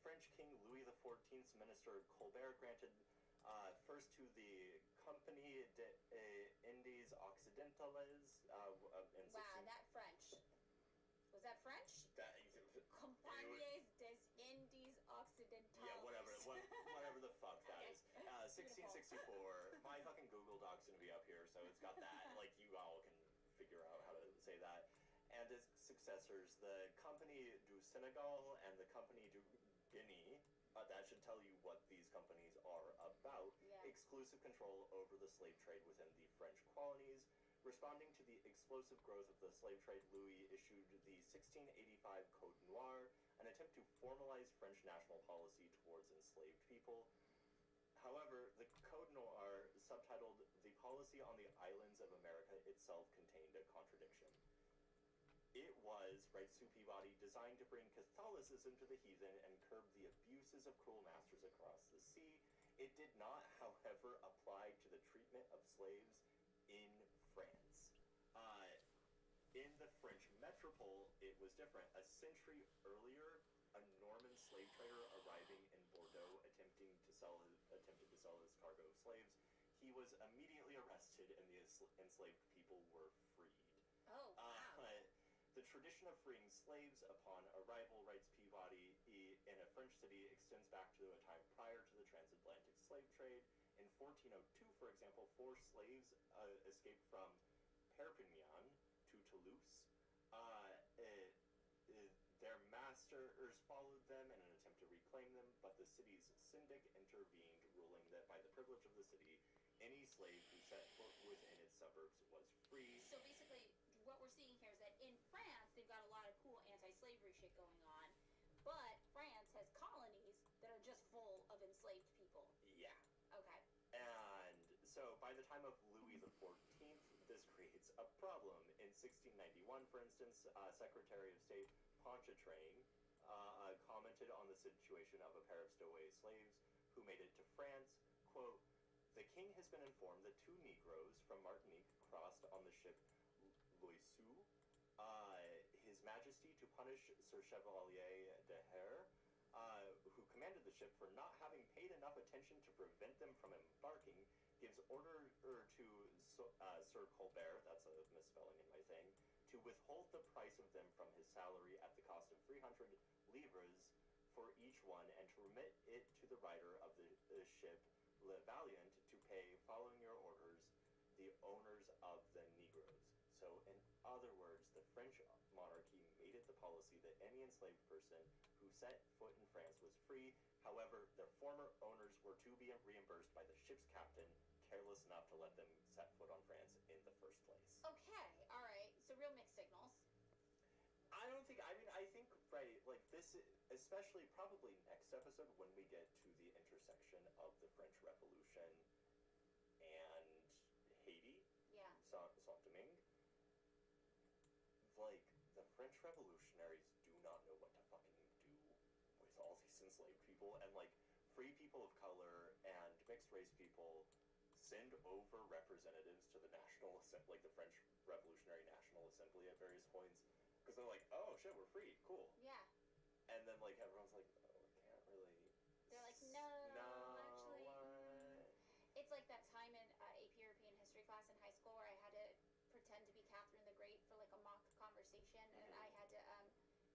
French King Louis XIV's minister Colbert granted first to the Compagnie des Indes Occidentales in Wow, that French. Was that French? Compagnies des Indes Occidentales. Yeah, whatever the fuck that is. 1664. My fucking Google Doc's gonna be up here, so it's got that. Like, you all can figure out how to say that. And his successors, the Compagnie du Senegal and the Compagnie du Guinea, that should tell you what these companies are about. Yeah. Exclusive control over the slave trade within the French colonies. Responding to the explosive growth of the slave trade, Louis issued the 1685 Code Noir, an attempt to formalize French national policy towards enslaved people. However, the Code Noir, subtitled "The Policy on the Islands of America," itself contained a contradiction. It was, writes Sue Peabody, designed to bring Catholicism to the heathen and curb the abuses of cruel masters across the sea. It did not, however, apply to the treatment of slaves in France. In the French metropole, it was different. A century earlier, a Norman slave trader arriving in Bordeaux attempted to sell his cargo of slaves. He was immediately arrested, and the enslaved people were freed. Oh, wow. The tradition of freeing slaves upon arrival, writes Peabody, in a French city extends back to a time prior to the transatlantic slave trade. In 1402, for example, 4 slaves escaped from Perpignan to Toulouse. Their masters followed them in an attempt to reclaim them, but the city's syndic intervened, ruling that by the privilege of the city, any slave who set foot within its suburbs was free. So basically, what we're seeing here is that in France, they've got a lot of cool anti-slavery shit going on. But France has colonies that are just full of enslaved people. Yeah. Okay. And so by the time of Louis XIV, this creates a problem. In 1691, for instance, Secretary of State Pontchartrain commented on the situation of a pair of stowaway slaves who made it to France. Quote, "The king has been informed that 2 Negroes from Martinique crossed on the ship Loiseau, His Majesty, to punish Sir Chevalier de Hare, who commanded the ship for not having paid enough attention to prevent them from embarking, gives order to Sir Colbert," that's a misspelling in my thing, "to withhold the price of them from his salary at the cost of 300 livres for each one, and to remit it to the rider of the ship Le Valiant to pay, following your orders, the owners of the Negroes." So, in other words, the French monarchy made it the policy that any enslaved person who set foot in France was free. However, their former owners were to be reimbursed by the ship's captain, careless enough to let them set foot on France in the first place. Okay, alright. So real mixed signals. I think, right, like this, especially probably next episode when we get to the intersection of the French Revolution and Haiti, Yeah. Saint-Domingue, like, the French revolutionaries do not know what to fucking do with all these enslaved people, and, like, free people of color and mixed race people send over representatives to the National Assembly, like the French Revolutionary National Assembly at various points, because they're like, oh shit, we're free, cool. Yeah. And then, like, everyone's like, oh, we can't really. They're like, no, actually. What? It's like that time in AP European history class in high school where I had to pretend to be Catherine the Great for like a mock conversation, and I had to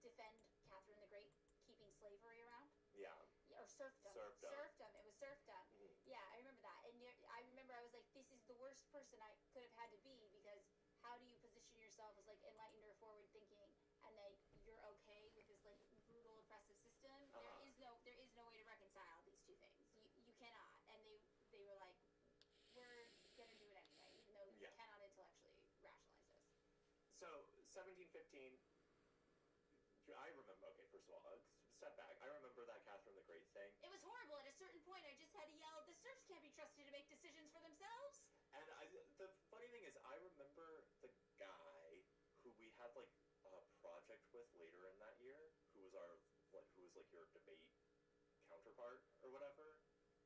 defend Catherine the Great keeping slavery around. Yeah. Or serfdom. Serfdom. It was serfdom. Yeah, I remember that. And I remember I was like, this is the worst person I could have had to be, because how do you position yourself as like enlightened or forward thinking, and like you're okay with this like brutal oppressive system? There is no way to reconcile these two things. You cannot. And they were like, we're gonna do it anyway, even though you cannot intellectually rationalize this. So 1715. I remember. Okay, first of all, step back. I remember that Catherine the Great thing. It was horrible. At a certain point, I just had to yell, "The serfs can't be trusted to make decisions for themselves." And the funny thing is, I remember the guy who we had like a project with later in that year, who was like your debate counterpart or whatever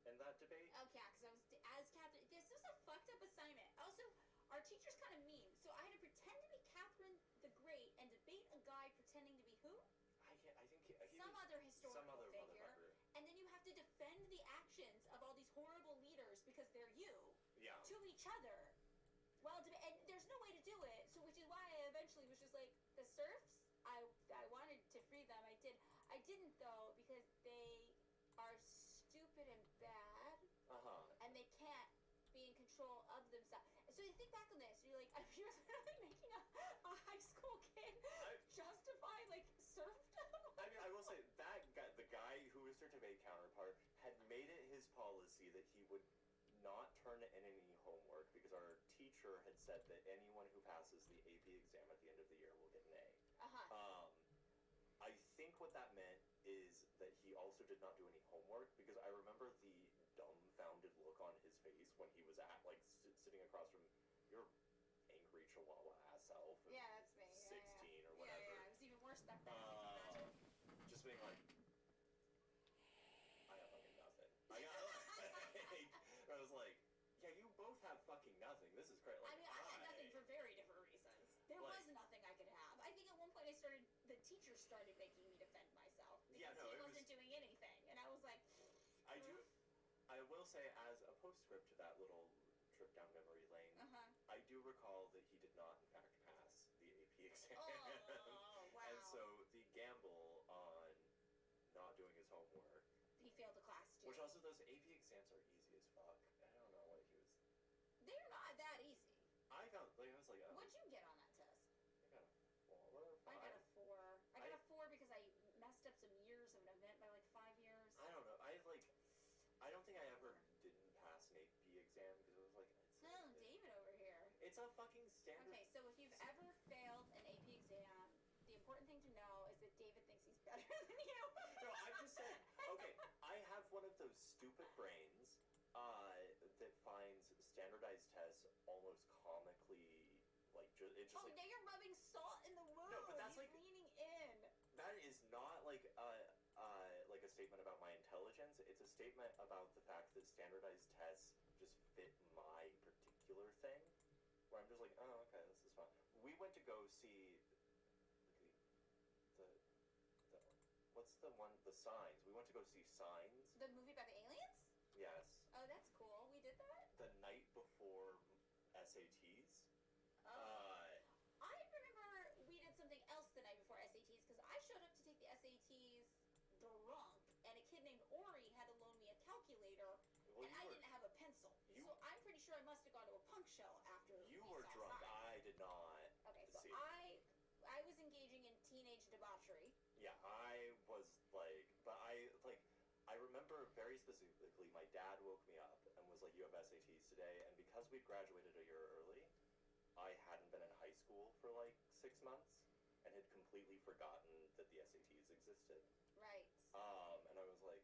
in that debate. Oh yeah, because I was as Catherine. This was a fucked up assignment. Also, our teacher's kind of mean, so I had to pretend to be Catherine the Great and debate a guy pretending to be who? I think he some was other historical some other figure. motherfucker. And then you have to defend the actions of all these horrible leaders because they're you. Yeah. To each other. Well, and there's no way to do it, so which is why I eventually was just like, the serfs, I wanted to free them. I didn't though, because they are stupid and bad. And they can't be in control of themselves. So you think back on this, you're like, you're literally making a high school kid justify like serfdom. I mean, I will say that guy, the guy who was her debate counterpart, had made it his policy that he would not turn in any homework because our teacher had said that anyone who passes the AP exam at the end of the year will get an A. I think what that meant is that he also did not do any homework, because I remember the dumbfounded look on his face when he was at like sitting across from your angry Chihuahua ass self. Yeah, that's me. 16 or whatever. Yeah, it was even worse back then. I can imagine. Just being like, I got fucking nothing. I was like, yeah, you both have fucking nothing. This is great. Like, I mean, I had nothing for very different reasons. There was nothing I could have. I think at one point the teacher started making me defend myself because he wasn't doing anything, and I was like, I will say, as a postscript to that little trip down memory lane, I do recall that he did not, in fact, pass the AP exam. Oh, wow. And so the gamble on not doing his homework. He failed the class too. Which also, those AP exams are easy as fuck. I don't know what he was. They're not that easy. I was like, What'd you get on that test? I got a 4 or 5. I got a 4. I got a 4 because I messed up some years of an event by like 5 years. I don't know. I don't think I ever didn't pass an AP exam because it was like. David over here. It's a fucking standard. Okay, so if you've ever failed an AP exam, the important thing to know is that David thinks It's just Oh, now you're rubbing salt in the wound. No, but that's He's like- leaning in. that is not like a statement about my intelligence. It's a statement about the fact that standardized tests just fit my particular thing. Where I'm just like, oh, okay, this is fun. We went to go see the what's the one, the Signs. We went to go see Signs. The movie about the aliens? Yes. Oh, that's cool. We did that? The night before SATs. I remember we did something else the night before SATs because I showed up to take the SATs drunk, and a kid named Ori had to loan me a calculator, Well, and I didn't have a pencil. So I'm pretty sure I must have gone to a punk show after You we were saw drunk. Signs. I did not. Okay, so see. I was engaging in teenage debauchery. Yeah, I was like, but I remember very specifically, my dad woke me up and was like, you have SATs today, and because we'd graduated a year early, I hadn't been in high school for like 6 months, and had completely forgotten that the SATs existed. Right. And I was like,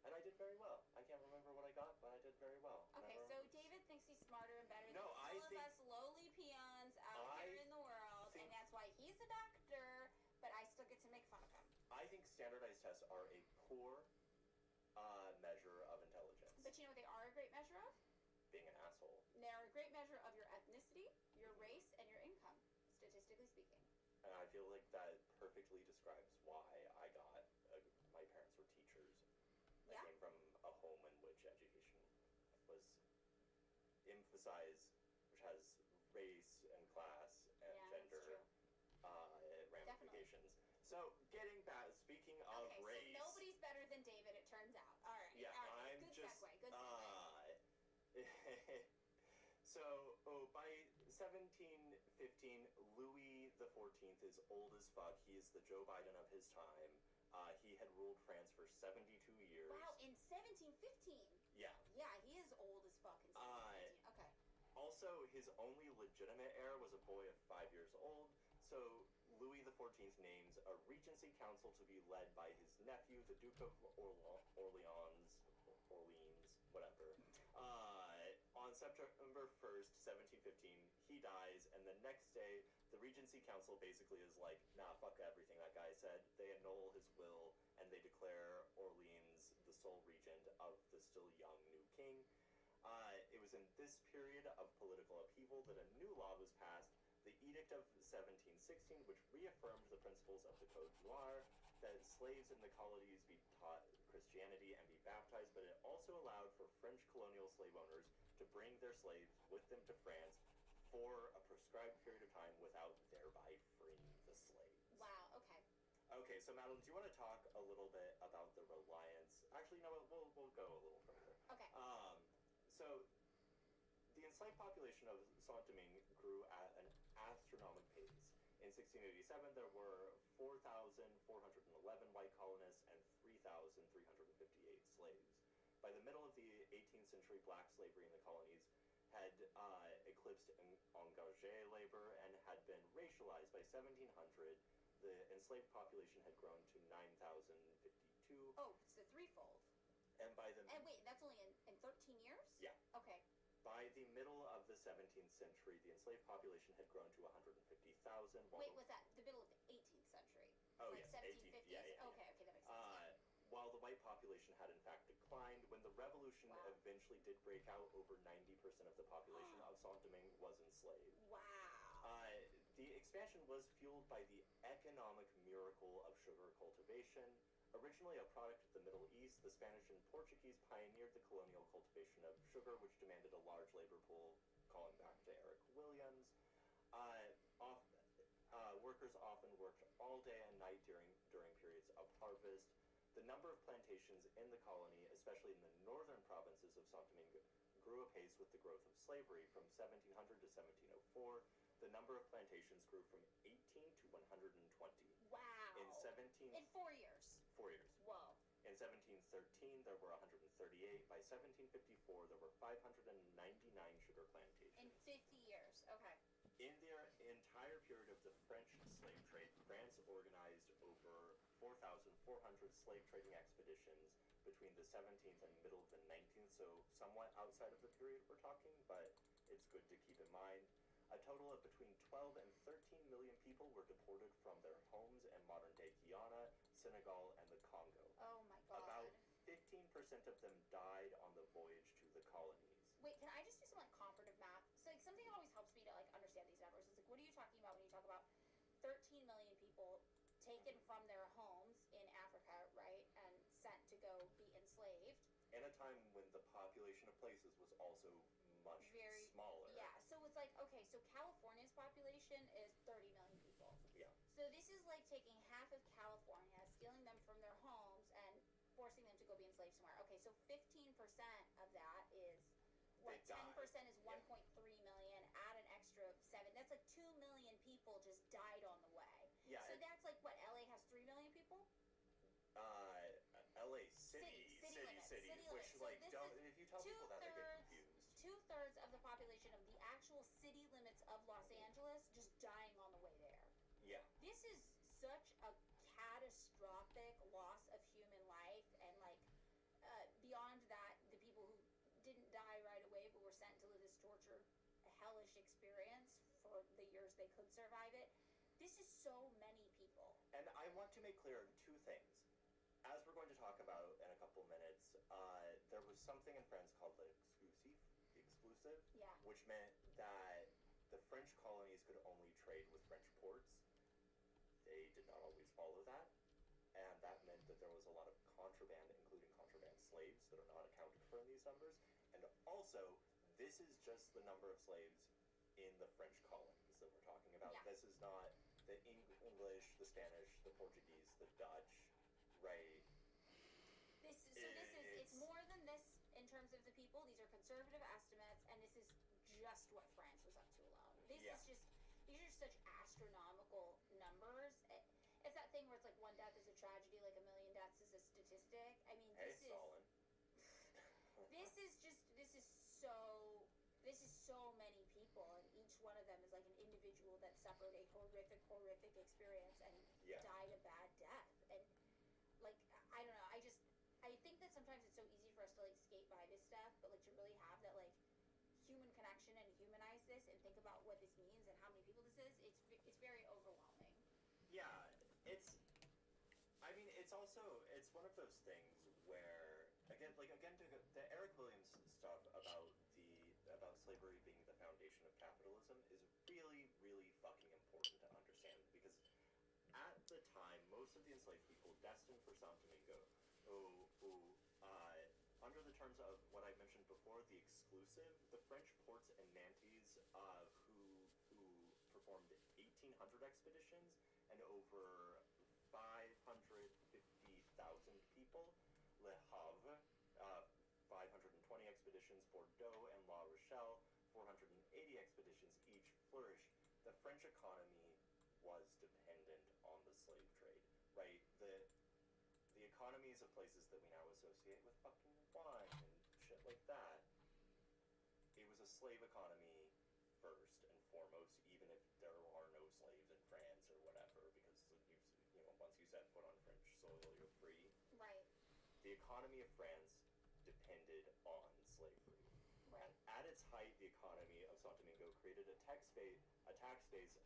and I did very well. I can't remember what I got, but I did very well. Okay, Never- so David thinks he's smarter and better No, than I all of think- us lowly peons out I here in the world, think- and that's why he's a doctor, but I still get to make fun of him. I think standardized tests are a poor measure of intelligence. But you know what they are a great measure of? Being an asshole. They're a great measure of your ethnicity, your race, and your income, statistically speaking. And I feel like that perfectly describes why I got. My parents were teachers. I Yeah. came from a home in which education was emphasized, which has race and class and Yeah, that's gender true. ramifications. So, getting back, speaking of Okay, race. so nobody's better than David, it turns out. All right. Yeah, all right. I'm Good just. segue. Good segue. So, by 1715, Louis the 14th is old as fuck. He is the Joe Biden of his time. He had ruled France for 72 years. Wow, in 1715. Yeah. Yeah, he is old as fuck in 1715. Okay. Also, his only legitimate heir was a boy of 5 years old. So, Louis the 14th names a regency council to be led by his nephew, the Duke of Orleans, whatever. On September 1st, 1715, he dies, and the next day, the Regency Council basically is like, nah, fuck everything that guy said. They annul his will, and they declare Orleans the sole regent of the still young new king. It was in this period of political upheaval that a new law was passed, the Edict of 1716, which reaffirmed the principles of the Code Noir, that slaves in the colonies be taught Christianity and be baptized, but it also allowed for French colonial slave owners to bring their slaves with them to France for a prescribed period of time without thereby freeing the slaves. Wow, okay. Okay, so Madeline, do you want to talk a little bit about the reliance? Actually, no, we'll go a little further. Okay. So the enslaved population of Saint-Domingue grew at an astronomical pace. In 1687, there were 4,411 white colonists and 3,358 slaves. By the middle of the 18th century, black slavery in the colonies had eclipsed engagé labor and had been racialized. By 1700, the enslaved population had grown to 9,052. Oh, it's the threefold. And by the And wait, that's only in 13 years? Yeah. Okay. By the middle of the 17th century, the enslaved population had grown to 150,000. Wait, was that the middle of the 18th century? Oh, like yes, 1750s? 18th, yeah. Okay, that makes sense. While the white population had in fact declined, when the revolution Wow. eventually did break out, over 90% of the population of Saint-Domingue was enslaved. Wow. The expansion was fueled by the economic miracle of sugar cultivation. Originally a product of the Middle East, the Spanish and Portuguese pioneered the colonial cultivation of sugar, which demanded a large labor pool, calling back to Eric Williams. Workers often worked all day and night during periods of harvest. The number of plantations in the colony, especially in the northern provinces of Saint-Domingue, grew apace with the growth of slavery. From 1700 to 1704, the number of plantations grew from 18 to 120. Wow. In In 4 years. 4 years. Whoa. In 1713, there were 138. By 1754, there were 599 sugar plantations. In 50 years. Okay. In their entire period of the French slave trade, France organized over 4,400 slave trading expeditions between the 17th and middle of the 19th, so somewhat outside of the period we're talking, but it's good to keep in mind. A total of between 12 and 13 million people were deported from their homes in modern-day Guyana, Senegal, and the Congo. Oh my god. About 15% of them died on the voyage to the colonies. Wait, can I just do some like comparative math? So like something that always helps me to like understand these numbers is like, what are you talking about when you talk about 13 million people taken from their homes in Africa, right, and sent to go be enslaved? In a time when the population of places was also much Very smaller. Yeah, so it's like, okay, so California's population is 30 million people. Yeah. So this is like taking half of California, stealing them from their homes, and forcing them to go be enslaved somewhere. Okay, so 15% of that is what? 10% is 1.3 million. Add an extra 7. That's like 2 million people just died on the way. Yeah. So that's like what? LA has 3 million people. LA City, which limits. like So don't. If you tell people that, they get confused. 2/3 of the population of the actual city limits of Los Angeles just dying on the way there. Yeah. This is such a catastrophic loss of human life, and like beyond that, the people who didn't die right away but were sent to live this torture, hellish experience for the years they could survive it. This is so many people. And I want to make clear two things. As we're going to talk about in a couple minutes, there was something in France called the exclusive, Yeah. which meant that the French colonies could only trade with French ports. They did not always follow that, and that meant that there was a lot of contraband, including contraband slaves, that are not accounted for in these numbers. And also, this is just the number of slaves in the French colonies that we're talking about. Yeah. This is not the English, the Spanish, the Portuguese, the Dutch, right? It's more than this in terms of the people. These are conservative estimates, and this is just what France was up to alone. These are just such astronomical numbers. It's that thing where it's like one death is a tragedy, like a million deaths is a statistic. I mean, Hey, Stalin. This is so many people, and each one of them is like an individual that suffered a horrific experience and died a bad death. And like, I don't know, I think that sometimes it's so easy for us to like skate by this stuff, but like to really have that like human connection and humanize this and think about what this means and how many people this is, it's very overwhelming. Yeah, it's one of those things where again the Eric Williams stuff about slavery being the foundation of capitalism is really, really fucking important to understand, because at the time most of the enslaved people destined for Santo Domingo, who under the terms of what I mentioned before, the exclusive, the French ports and Nantes, who performed 1,800 expeditions and over 550,000 people, Le Havre, 520 expeditions, Bordeaux and La Rochelle, 480 expeditions each flourished. The French economy was dependent on the slave trade, right? The economies of places that we now associate with fucking wine and shit like that, it was a slave economy first and foremost, even if there are no slaves in France or whatever, because once you set foot on French soil, you're free. Right. The economy of France depended on slavery. Right. And at its height, the economy of Santo Domingo created a tax base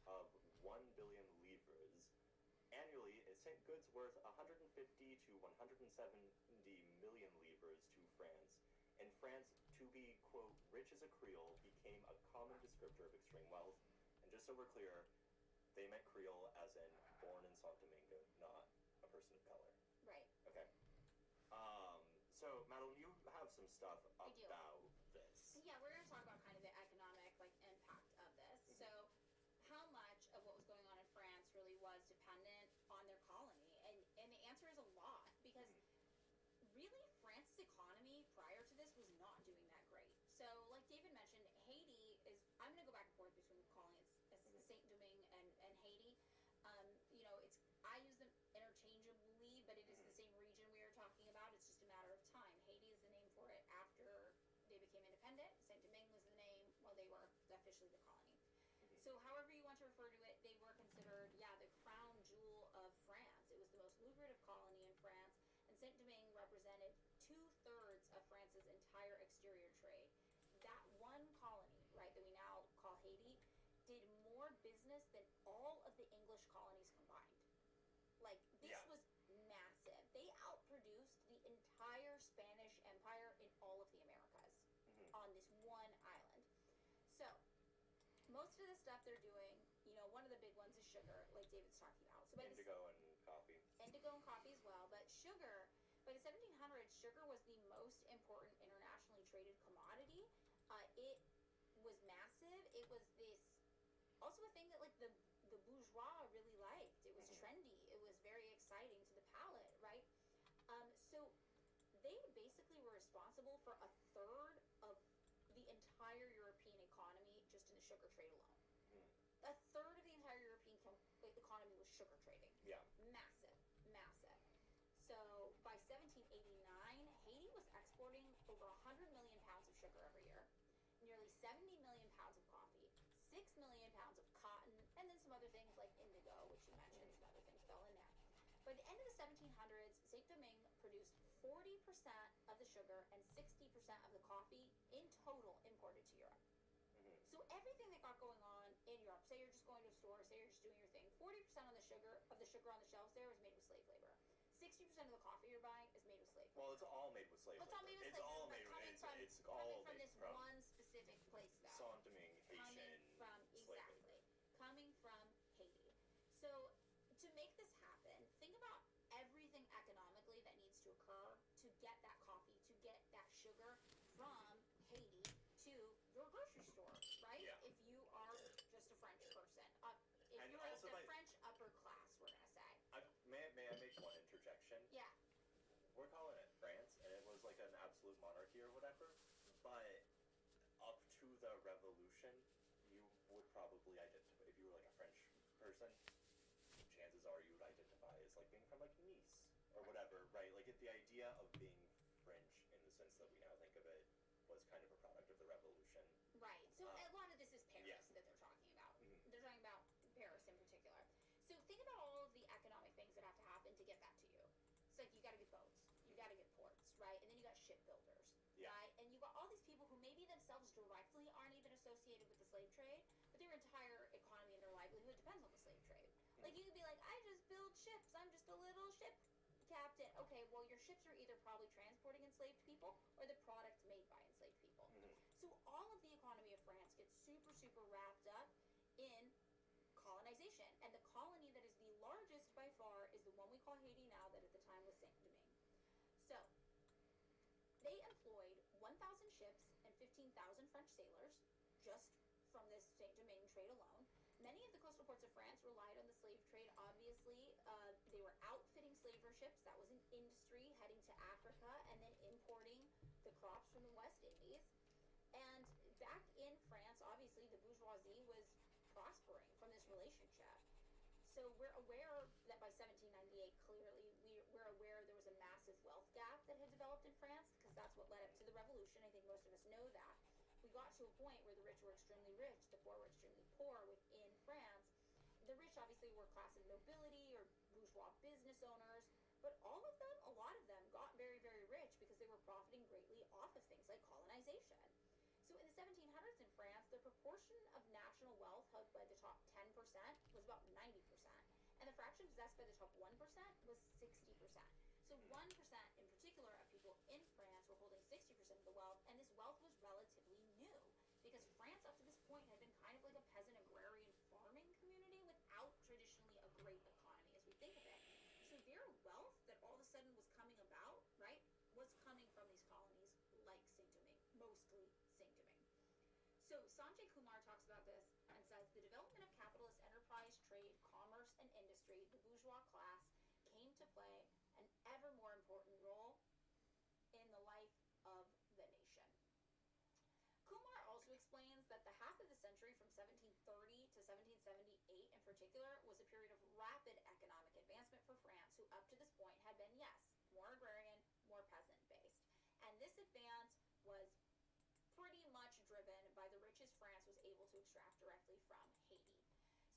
of 1 billion livres. Annually, it sent goods worth 150 to 170 million livres to France. In France, to be, quote, rich as a Creole became a common descriptor of extreme wealth. And just so we're clear, they meant Creole as in born in Santo Domingo, not a person of color. Right. Okay. So, Madeline, you have some stuff I do. about this. Yeah, we're going to talk about kind of the economic like impact of this. So, how much of what was going on in France really was dependent on their colony? And the answer is a lot, because really France's economy prior to this was not doing that great. So, like David mentioned, Haiti is. I'm going to go back and forth between calling it Saint Domingue and Haiti. I use them interchangeably, but it is the same region we are talking about. It's just a matter of time. Haiti is the name for it after they became independent. Saint Domingue was the name while they were officially the colony. So however you want to refer to it, they were considered, the crown jewel of France. It was the most lucrative colony in France, and Saint Domingue represented 2/3 of France's entire exterior trade. That one colony, right, that we now call Haiti, did more business than all of the English colonies combined. Like, this was massive. They outproduced the entire Spanish Empire in all of the Americas on this one island. So, most of the stuff they're doing, you know, one of the big ones is sugar, like David's talking about. So Indigo and coffee. Indigo and coffee as well, but sugar, by the 1700s, sugar was the most important internationally traded commodity. It was massive. It was this, also a thing that, like, the bourgeois really liked. It was trendy. It was very exciting to the palate, right? So they basically were responsible for a third of the entire European economy just in the sugar trade alone. A third of the entire European economy was sugar trading. Yeah. Massive, massive. So by 1789, Haiti was exporting over 100 million pounds of sugar every year, nearly 70 million pounds of coffee, 6 million pounds of cotton, and then some other things like indigo, which you mentioned, some other things fell in there. By the end of the 1700s, Saint-Domingue produced 40% of the sugar and 60% of the coffee in total imported to Europe. So everything that got going on in Europe, say you're just going to a store, say you're just doing your thing, 40% of the sugar on the shelves there is made with slave labor. 60% of the coffee you're buying is made with slave labor. Well, it's all made with slave labor. It's all made with It's slave all labor, made but with it's all coming from made this from one specific place, though. Saint-Domingue, Haitian slave labor. Coming from Haiti. So to make this happen, think about everything economically that needs to occur to get that coffee, to get that sugar from Haiti to your grocery store, right? Yeah. If you are just a French person. If And you're also the French upper class, we're going to say. May I make one interjection? Yeah. We're calling it France, and it was like an absolute monarchy or whatever, but up to the revolution, you would probably identify, if you were like a French person, chances are you would identify as like being from like Nice or whatever, right? Like the idea of being French in the sense that we now think of it was kind of a product of the revolution. Right. So a lot of this is Paris yeah. that they're talking about. They're talking about Paris in particular. So think about all of the economic things that have to happen to get that to you. It's like you got to get boats, you got to get ports, right? And then you got shipbuilders, right? And you got all these people who maybe themselves directly aren't even associated with the slave trade, but their entire economy and their livelihood depends on the slave trade. Like you could be like, I just build ships. I'm just a little ship captain. Okay, well your ships are either probably transporting enslaved people or the product made by enslaved people. So all of the economy of France gets super, super wrapped up in colonization. And the colony that is the largest by far is the one we call Haiti now, that at the time was Saint-Domingue. So they employed 1,000 ships and 15,000 French sailors just from this Saint-Domingue trade alone. Many of the coastal ports of France relied on the slave trade, obviously. They were outfitting slaver ships. That was an industry, heading to Africa and then importing the crops from the West Indies. And back in France, obviously, the bourgeoisie was prospering from this relationship. So we're aware that by 1798, clearly, we're aware there was a massive wealth gap that had developed in France, because that's what led up to the revolution. I think most of us know that. We got to a point where the rich were extremely rich, the poor were extremely poor within France. The rich obviously were class of nobility or bourgeois business owners, but all of them, a lot of them, got very, very rich because they were profiting greatly off of things like colonization. So in the 1700s in France, the proportion of national wealth held by the top 10% was about 90%, and the fraction possessed by the top 1% was 60%. So 1% in particular of people in France were holding 60% of the wealth, and this wealth was relatively new because France up to this point had been kind of like a peasant agrarian farming community without traditionally a great economy as we think of it. So their wealth that all of a sudden was coming about, right, was coming from these colonies like Saint-Domingue, mostly Saint-Domingue. So Sanjay Kumar talks about this and says, the development of capitalist enterprise, trade, commerce, and industry, the bourgeois class, came to play an ever more important role in the life of the nation. Kumar also explains that the half of the century from 1730 to 1778 in particular was a period of rapid economic advancement for France, who up to this point had been, yes, more agrarian, more peasant-based. And this advance was pretty much driven by the riches France was able to extract directly from Haiti.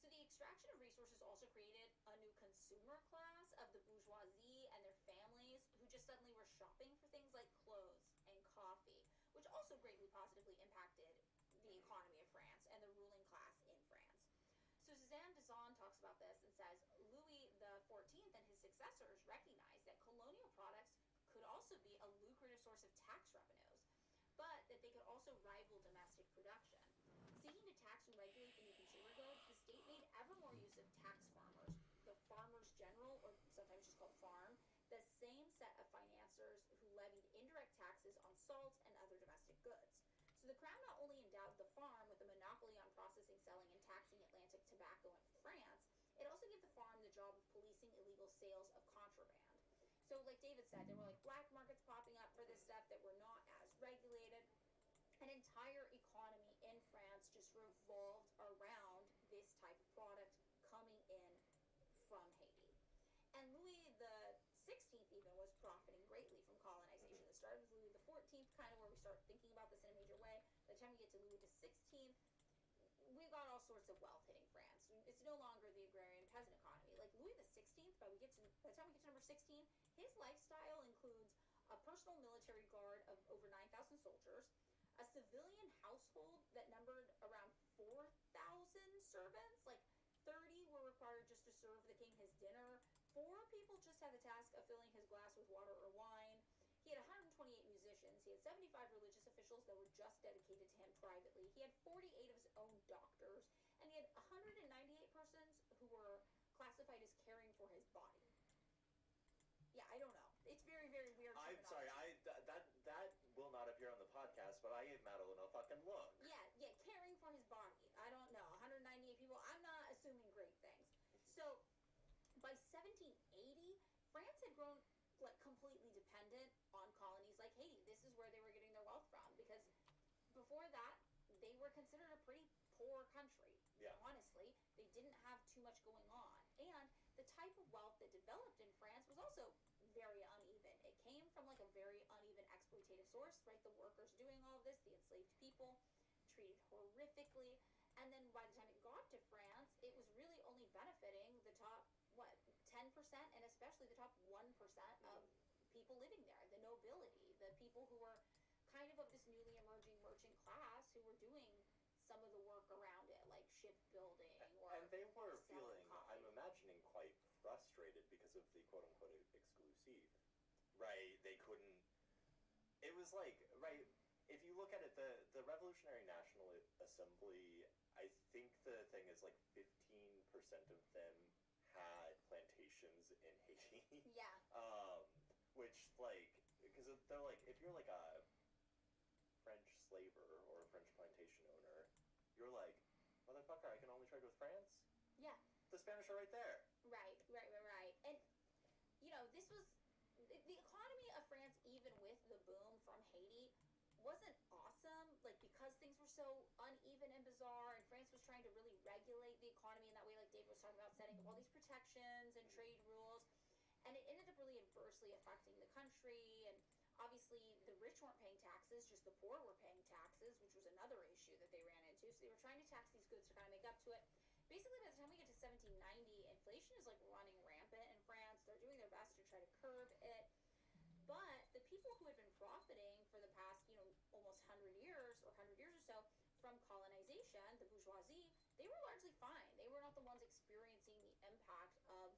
So the extraction of resources also created a new consumer class of the bourgeoisie and their families who just suddenly were shopping for things like clothes and coffee, which also greatly positively impacted the economy of France and the ruling class in France. Suzanne Dazan talks about this and says Louis XIV and his successors recognized that colonial products could also be a lucrative source of tax revenues, but that they could also rival domestic production. Seeking to tax and regulate the new consumer goods, the state made ever more use of tax farmers, the farmers general, or sometimes just called farm, the same set of financiers who levied indirect taxes on salt and other domestic goods. So the crown not only endowed the farm with a monopoly on processing, selling, and taxing Atlantic tobacco in France, it also gave the farm the job of policing illegal sales of contraband. So like David said, there were like black markets popping up for this stuff that were not as regulated. An entire economy in France just revolved around this type of product coming in from Haiti. And Louis the 16th even was profiting greatly from colonization. It started with Louis the 14th, kind of where we start thinking about this in a major way. By the time we get to Louis the 16th, we've got all sorts of wealth hitting France. It's no longer the agrarian peasant economy. Like Louis the 16th, by the time we get to number 16, his lifestyle includes a personal military guard of over 9,000 soldiers, a civilian household that numbered around 4,000 servants, like 30 were required just to serve the king his dinner. 4 people just had the task of filling his glass with water or wine. He had 128 musicians. He had 75 religious officials that were just dedicated to him privately. He had 48 of his own doctors. And he had 198 persons who were classified as caring for his body. Yeah, I don't know. It's very, very weird. I'm sorry, that will not appear on the podcast, but I gave Madeline a fucking look. Yeah, caring for his body. I don't know. 198 people. I'm not assuming great things. So, by 1780, France had grown like completely dependent on colonies like Haiti. This is where they were getting their wealth from, because before that, they were considered a pretty poor country. Yeah. Honestly, they didn't have too much going on. And the type of wealth that developed in France was also very uneven. It came from like a very uneven exploitative source, right? The workers doing all of this, the enslaved people, treated horrifically. And then by the time it got to France, it was really only benefiting the top, 10%, and especially the top 1% of people living there, the nobility, the people who were kind of this newly emerging merchant class who were doing some of the work around it, like shipbuilding or And they were selling feeling, coffee. I'm imagining, quite frustrated because of the quote-unquote exclusive. Right, they couldn't... It was like, right, if you look at it, the Revolutionary National Assembly, I think the thing is like 15% of them had plantations in Haiti. Yeah. Which, like, because they're like, if you're like a French slaver or a French plantation owner, you're like, motherfucker, I can only trade with France? Yeah. The Spanish are right there. Right. And, this was, the economy of France, even with the boom from Haiti, wasn't awesome, like, because things were so uneven and bizarre, and France was trying to really regulate the economy in that way, like Dave was talking about, setting up all these protections and trade rules, and it ended up really adversely affecting the country. And obviously the rich weren't paying taxes, just the poor were paying taxes, which was another issue that they ran into. So they were trying to tax these goods to kind of make up to it. Basically, by the time we get to 1790, inflation is like running rampant in France. They're doing their best to try to curb it. But the people who had been profiting for the past, almost 100 years or 100 years or so from colonization, the bourgeoisie, they were largely fine. They were not the ones experiencing the impact of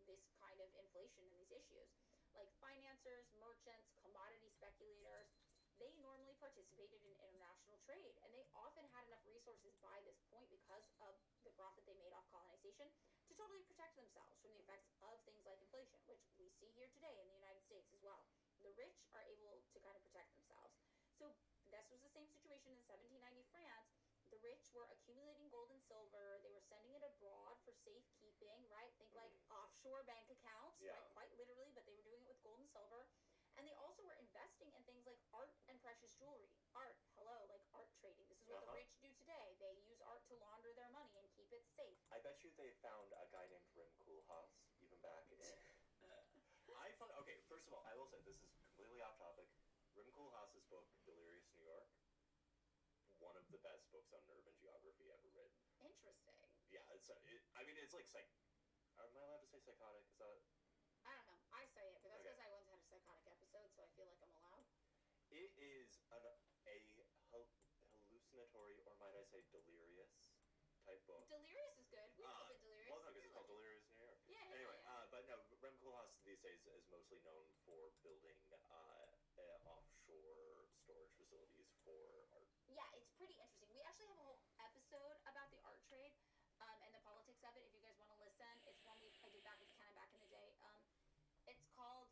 this kind of inflation and these issues. Like financiers, merchants, commodity speculators, they normally participated in international trade, and they often had enough resources by this point because of the profit they made off colonization to totally protect themselves from the effects of things like inflation, which we see here today in the United States as well. The rich are able to kind of protect themselves. So this was the same situation in 1790 France. The rich were accumulating gold and silver. They were sending it abroad for safekeeping, right? Think like offshore bank accounts, Yeah. right? Quite literally, but they were doing it with gold and silver. And they also were investing in things like art and precious jewelry. Art, like art trading. This is what the rich do today. They use art to launder their money and keep it safe. I bet you they found a guy named Rim Koolhaas even back in... Okay, first of all, I will say, this is completely off topic. Rim Koolhaas's book, Delirious New York, one of the best books on urban geography ever written. Interesting. Yeah, it's like am I allowed to say psychotic? Is that... I don't know. I say it, but that's Okay. because I once had a psychotic episode, so I feel like I'm allowed. It is a hallucinatory, or might I say delirious, type book. Delirious is good. We these days is mostly known for building offshore storage facilities for art. Yeah, it's pretty interesting. We actually have a whole episode about the art trade and the politics of it. If you guys want to listen, it's one I did back in the day. It's called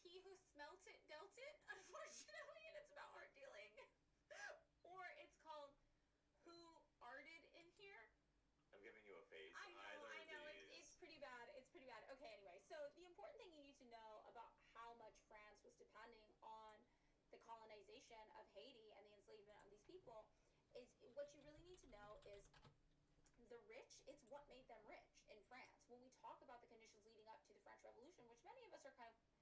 "He Who Smelt It Dealt It," unfortunately, and it's about art dealing. Or it's called "Who Arted in Here." I'm giving you a face. I know. It's pretty bad. Okay, anyway, so the important thing you need to know about how much France was depending on the colonization of Haiti and the enslavement of these people is what you really need to know is the rich, it's what made them rich in France. When we talk about the conditions leading up to the French Revolution, which many of us are kind of just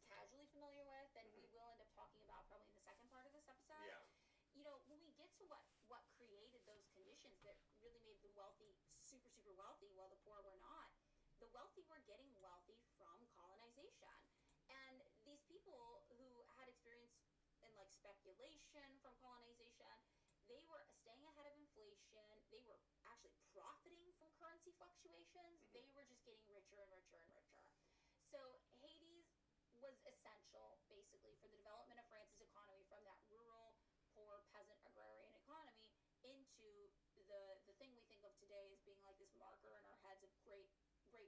casually familiar with, and we will end up talking about probably in the second part of this episode. Yeah. You know, when we get to what created those conditions that really made the wealthy super, super wealthy while the poor were not, the wealthy were getting wealthy from colonization. And these people who had experience in like speculation from colonization, they were staying ahead of inflation. They were actually profiting from currency fluctuations. They were just getting richer and richer and richer. So Haiti was essential basically for the development of France's economy from that rural, poor peasant agrarian economy into the thing we think of today as being like this marker in our heads of great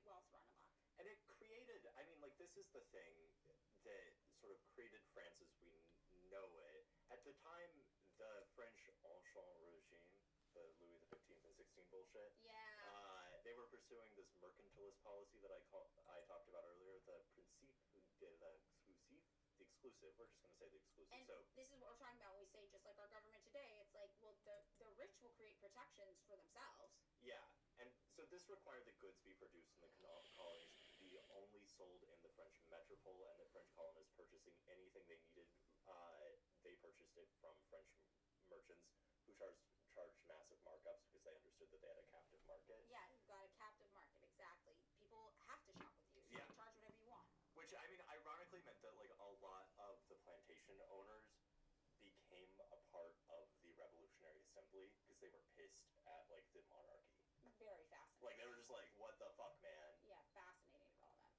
wealth run amok. And it created, I mean, like, this is the thing that sort of created France as we know it. At the time, the French Ancien Regime, the Louis XV and XVI bullshit, they were pursuing this mercantilist policy that I talked about earlier, the principe de exclusive. We're just going to say the exclusive. And so this is what we're talking about when we say just like our government today. It's like, well, the rich will create protections for themselves. Yeah, and so this required that goods be produced in the colonies be only sold in the French metropole, and that French colonists purchasing anything they needed, they purchased it from French merchants who charged massive markups because they understood that they had a captive market. Yeah, you've got a captive market, exactly. People have to shop with you, so you can charge whatever you want. Which, I mean, ironically meant that, like, a lot of the plantation owners became a part of the Revolutionary Assembly because they were pissed at, like, the monarchy. Very fascinating. Like, they were just like, what the fuck, man? Yeah, fascinating relevant.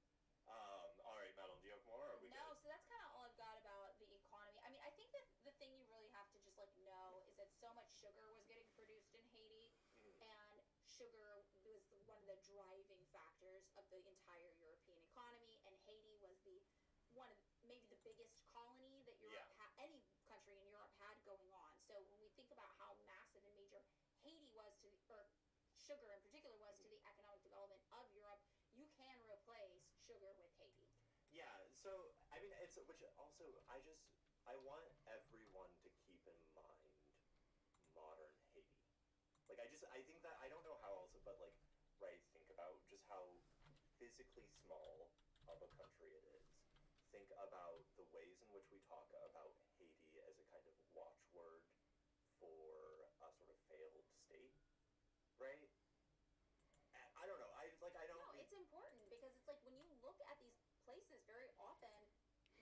Alright, Madeline, do you have more, or are we No, good? so that's kind of all I've got about the economy. I mean, I think that the thing you really have to just, like, know is that so much sugar was getting produced in Haiti, and sugar was one of the driving factors of the entire European economy, and Haiti was one of maybe the biggest colony that Europe any country in Europe had going on. So when we think about how massive and major Haiti was or sugar in particular was to the economic development of Europe, you can replace sugar with Haiti. Yeah, so, I mean, which also, I want everyone to keep in mind modern Haiti. Like, I think that, I don't know how else, but, like, right, think about just how physically small of a country it is. Think about the ways in which we talk about Haiti as a kind of watchword for a sort of failed state, right? I don't know, No, it's important because it's like when you look at these places, very often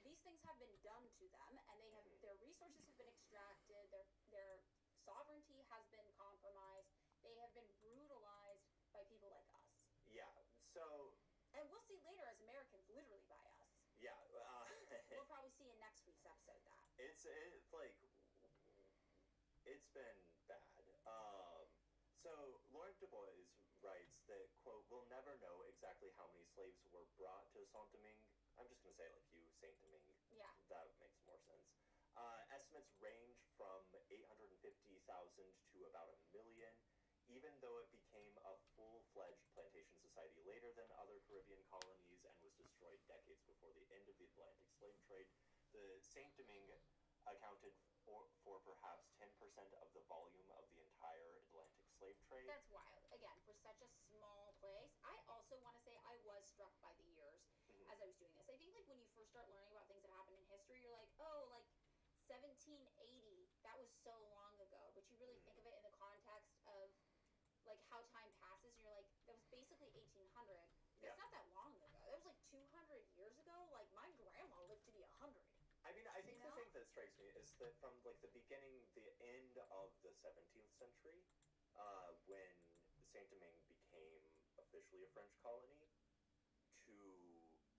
these things have been done to them, and they have their resources have been extracted, their sovereignty has been compromised, they have been brutalized by people like us. Yeah, so... And we'll see later as Americans literally by us. Yeah. We'll probably see in next week's episode that. It's been bad. So Laurent Dubois writes that, quote, "We'll never know exactly how many slaves were brought to Saint-Domingue." I'm just going to say it like you, Saint-Domingue. Yeah. That makes more sense. Estimates range from 850,000 to about 1 million, even though it became a full-fledged plantation society later than other Caribbean colonies and was destroyed decades before the end of the Atlantic slave trade. The Saint-Domingue accounted for perhaps 10% of the volume of the entire Atlantic slave trade. That's wild. Again, for such a small place. I also want to say I was struck by the years as I was doing this. I think like when you first start learning about things that happened in history, you're like, oh, like 1780, that was so long ago. But you really think of it in the context of like how time passes, and you're like, that was basically 1800. That's not that long ago. That was like 200 years ago. Like my grandma lived to be 100. I mean, I think the thing that strikes me is that from like the end of the 17th century, when Saint-Domingue became officially a French colony, to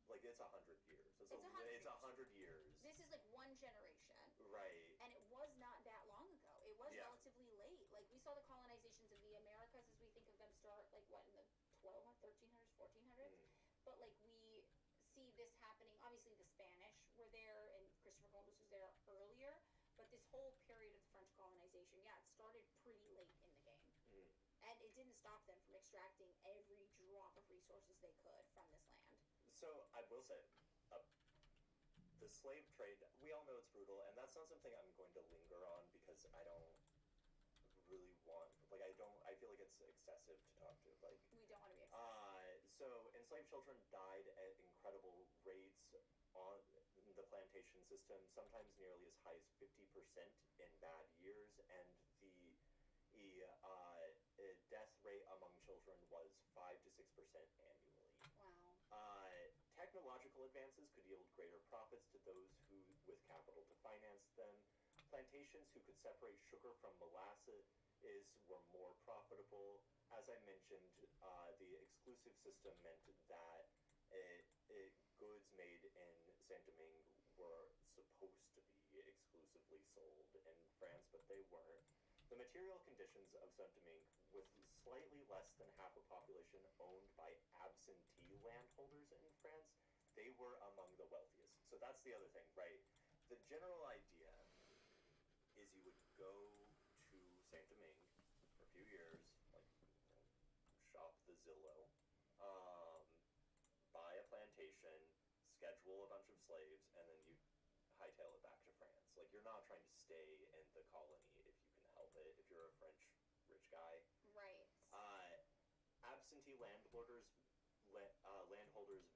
like it's 100 years. It's 100 It's 100 years. This is like one generation. Right. And it was not that long ago. It was Yeah. relatively late. Like, we saw the colonizations of the Americas as we think of them start, like, what, in the 1300s, 1400s? But, like, we see this happening. Obviously, the Spanish were there, and Christopher Columbus was there earlier. But this whole period of the French colonization, yeah, it started pretty late in the game. And it didn't stop them from extracting every drop of resources they could from this land. So I will say, the slave trade, we all know it's brutal, and that's not something I'm going to linger on because I don't really want, like, I feel like it's excessive to talk to, like. We don't want to be excessive. So enslaved children died at incredible rates on the plantation system, sometimes nearly as high as 50% in bad years, and the death rate among children was 5 to 6% annually. Wow. Technological advances could yield greater profits to those who, with capital to finance them. Plantations who could separate sugar from molasses were more profitable. As I mentioned, the exclusive system meant that goods made in Saint-Domingue were supposed to be exclusively sold in France, but they weren't. The material conditions of Saint-Domingue, with slightly less than half a population owned by absentee landholders in France, they were among the wealthiest. So that's the other thing, right? The general idea is you would go to Saint-Domingue for a few years, like, shop the Zillow, buy a plantation, schedule a bunch of slaves, and then you hightail it back to France. Like, you're not trying to stay in the colony if you can help it, if you're a French rich guy. Right. Absentee landholders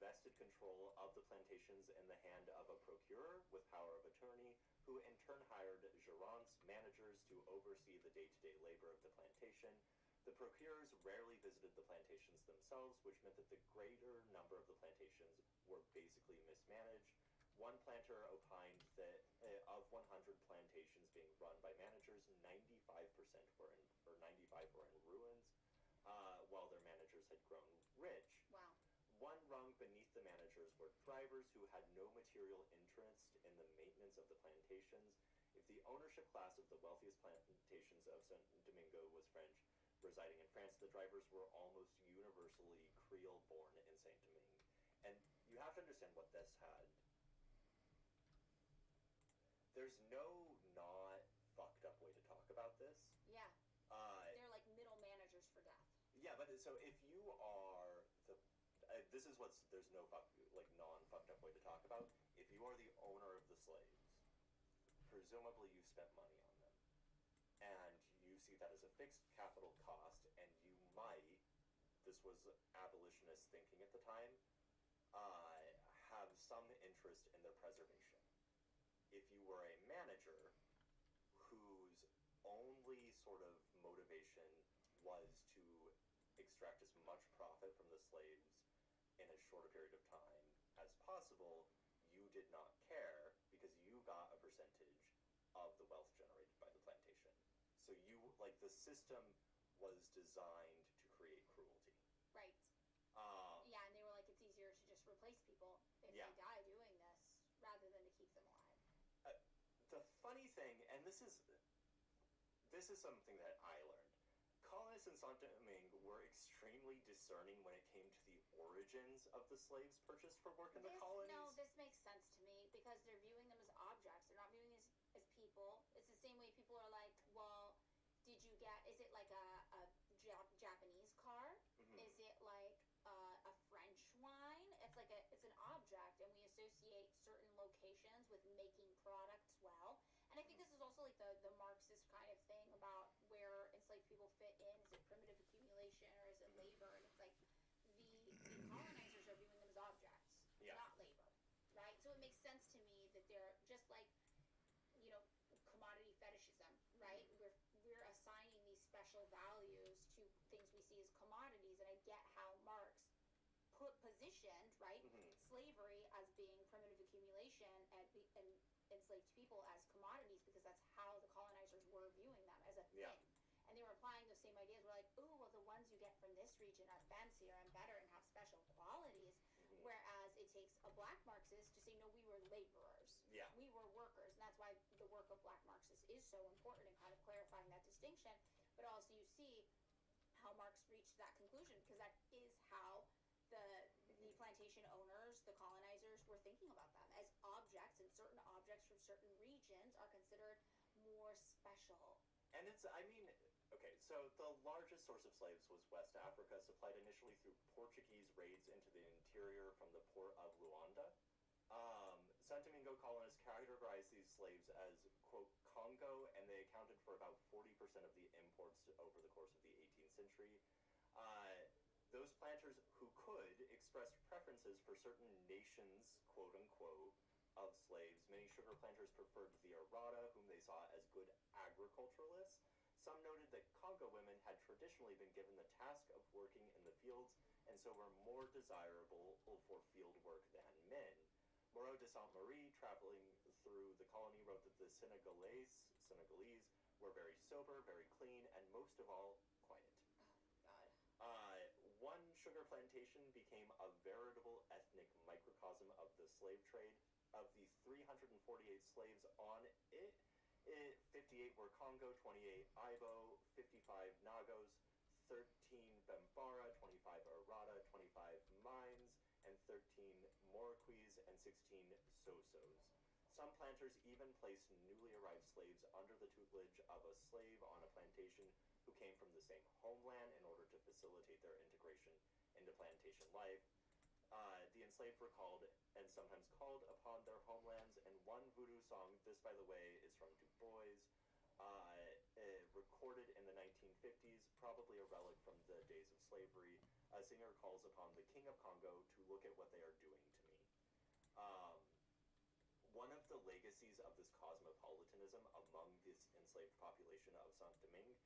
vested control of the plantations in the hand of a procurer with power of attorney, who in turn hired gérants, managers, to oversee the day-to-day labor of the plantation. The procurers rarely visited the plantations themselves, which meant that the greater number of the plantations were basically mismanaged. One planter opined that of 100 plantations being run by managers, 95% were in, or 95 were in ruins, while their managers had grown rich. Wow. One rung beneath the managers were drivers who had no material interest in the maintenance of the plantations. If the ownership class of the wealthiest plantations of Saint Domingo was French, residing in France, the drivers were almost universally Creole-born in Saint Domingue. And you have to understand what this had. There's no not fucked up way to talk about this. Yeah. They're like middle managers for death. Yeah, but so if you are the, this is what's, there's no non-fucked up way to talk about. If you are the owner of the slaves, presumably you spent money on them, and you see that as a fixed capital cost, and you might, this was abolitionist thinking at the time, have some interest in their preservation. If you were a manager whose only sort of motivation was to extract as much profit from the slaves in as short a period of time as possible, you did not care because you got a percentage of the wealth generated by the plantation. So you, like, the system was designed to create cruelty. Right. Yeah, and they were like, it's easier to just replace people if Yeah. they die doing this rather than to keep them alive. The funny thing, and this is something that I learned, colonists in Saint-Domingue were extremely discerning when it came to the origins of the slaves purchased for work in the colonies. No, this makes sense to me because they're viewing them as objects. They're not viewing them as people. It's the same way people are like, well, is it like a Japanese car? Mhm. Is it like a French wine? It's an object, and we associate certain locations with making products well. And I think this is also like the Marxist kind of thing about where enslaved people fit in. Is it primitive accumulation or is it labor? And it's like the colonizers are viewing them as objects, Yeah. not labor, right? So it makes sense to me that they're just like, commodity fetishism, right? We're assigning these special values to things we see as commodities, and I get how Marx positioned, right, slavery as being primitive accumulation and enslaved people as commodities because that's how the colonizers were viewing them, as a thing. Yeah. And they were applying those same ideas. We're like, ooh, well, the ones you get from this region are fancier and better and have special qualities. Whereas it's takes a black Marxist to say, no, we were laborers. Yeah. We were workers, and that's why the work of black Marxists is so important in kind of clarifying that distinction. But also you see how Marx reached that conclusion, because that is how the plantation owners, the colonizers, were thinking about them as objects, and certain objects from certain regions are considered more special. And it's, I mean, okay, so the largest source of slaves was West Africa, supplied initially through Portuguese raids into the interior from the port of Luanda. Santo Domingo colonists categorized these slaves as, quote, Congo, and they accounted for about 40% of the imports over the course of the 18th century. Those planters who could expressed preferences for certain nations, quote unquote, of slaves. Many sugar planters preferred the Arata, whom they saw as good agriculturalists. Some noted that Congo women had traditionally been given the task of working in the fields, and so were more desirable for field work than men. Moreau de Saint-Marie, traveling through the colony, wrote that the Senegalese were very sober, very clean, and most of all, quiet. One sugar plantation became a veritable ethnic microcosm of the slave trade. Of the 348 slaves on it, 58 were Congo, 28 Ibo, 55 Nagos, 13 Bambara, 25 Arata, 25 Mines, and 13 Moroquis, and 16 Sosos. Some planters even placed newly arrived slaves under the tutelage of a slave on a plantation who came from the same homeland in order to facilitate their integration into plantation life. The enslaved were called and sometimes called upon their homelands, and one voodoo song, this by the way is from Du Bois, recorded in the 1950s, probably a relic from the days of slavery. A singer calls upon the King of Congo to look at what they are doing to me. One of the legacies of this cosmopolitanism among this enslaved population of Saint-Domingue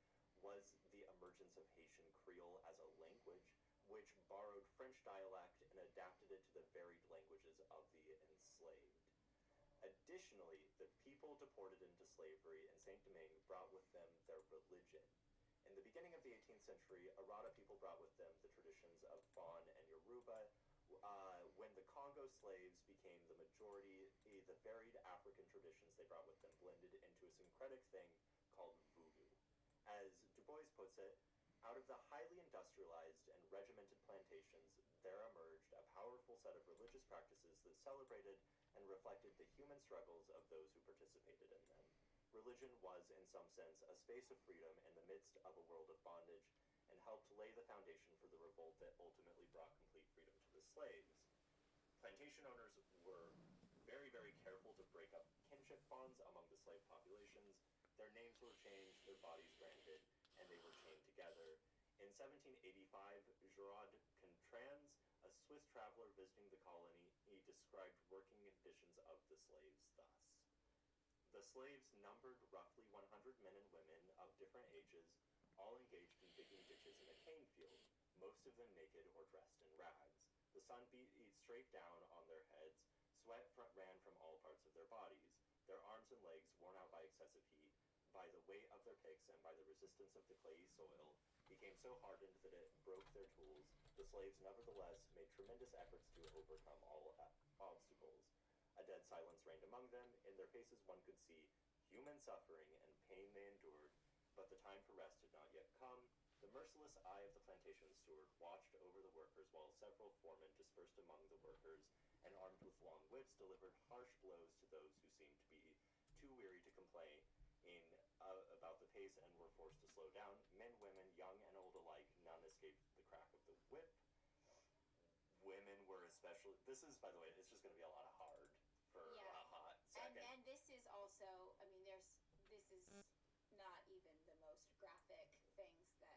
was the emergence of Haitian Creole as a language, which borrowed French dialect and adapted it to the varied languages of the enslaved. Additionally, the people deported into slavery in Saint-Domingue brought with them their religion. In the beginning of the 18th century, Arata people brought with them the traditions of Bon and Yoruba. When the Congo slaves became the majority, the varied African traditions they brought with them blended into a syncretic thing called voodoo. As Du Bois puts it, out of the highly industrialized and regimented plantations, there emerged a powerful set of religious practices that celebrated and reflected the human struggles of those who participated in them. Religion was, in some sense, a space of freedom in the midst of a world of bondage, and helped lay the foundation for the revolt that ultimately brought complete freedom to the slaves. Plantation owners were very, very careful to break up kinship bonds among the slave populations. Their names were changed, their bodies branded, and they were chained together. In 1785, Gerard Contrans, a Swiss traveler visiting the colony, he described working conditions of the slaves thus. The slaves numbered roughly 100 men and women of different ages, all engaged in digging ditches in a cane field, most of them naked or dressed in rags. The sun beat straight down on their heads, sweat ran from all parts of their bodies, their arms and legs worn out by excessive heat, by the weight of their picks and by the resistance of the clayey soil, became so hardened that it broke their tools. The slaves nevertheless made tremendous efforts to overcome all obstacles. A dead silence reigned among them. In their faces one could see human suffering and pain they endured, but the time for rest had not yet come. The merciless eye of the plantation steward watched over the workers while several foremen dispersed among the workers and armed with long whips delivered harsh blows to those who seemed to be too weary to complain about the pace and were forced to slow down. Men, women, young and old alike, none escaped the crack of the whip. Women were especially, this is, by the way, it's just going to be a lot of hard for a hot second. And this is also, I mean, this is not even the most graphic things that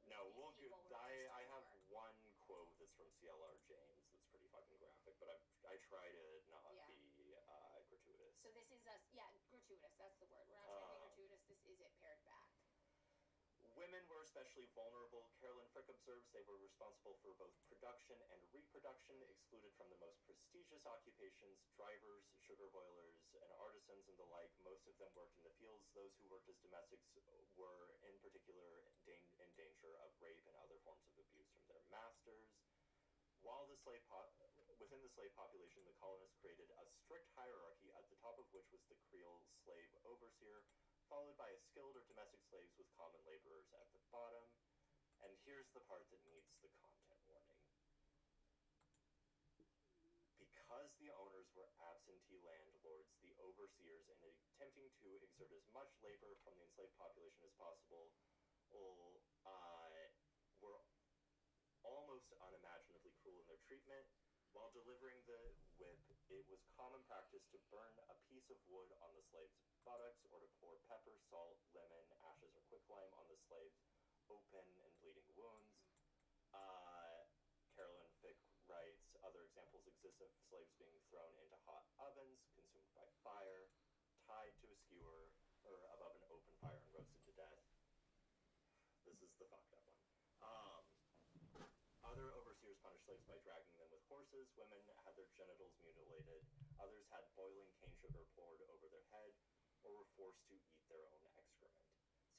no, these people were I have for. one quote that's from C.L.R. James that's pretty fucking graphic, but I try to not be gratuitous. So this is us, gratuitous, that's the word. We're not trying to be gratuitous, this is it pared back. Women were especially vulnerable. Carolyn Frick observes they were responsible for both production and reproduction, excluded from the most prestigious occupations, drivers, sugar boilers, and artisans and the like. Most of them worked in the fields. Those who worked as domestics were in particular in danger of rape and other forms of abuse from their masters. With Within the slave population, the colonists created a strict hierarchy, at the top of which was the Creole slave overseer, followed by a skilled or domestic slaves with common laborers at the bottom. And here's the part that needs the content warning. Because the owners were absentee landlords, the overseers, in attempting to exert as much labor from the enslaved population as possible, were almost unimaginably cruel in their treatment. While delivering the whip, it was common practice to burn a piece of wood on the slave's buttocks or to pour pepper, salt, lemon, ashes, or quicklime on the slave's open and bleeding wounds. Carolyn Fick writes, other examples exist of slaves being thrown into hot ovens, consumed by fire, tied to a skewer, or above an open fire and roasted to death. This is the fucked up one. Other overseers punished slaves by dragging them with horses. Women had their genitals mutilated. Others had boiling cane sugar poured over their head, or were forced to eat their own excrement.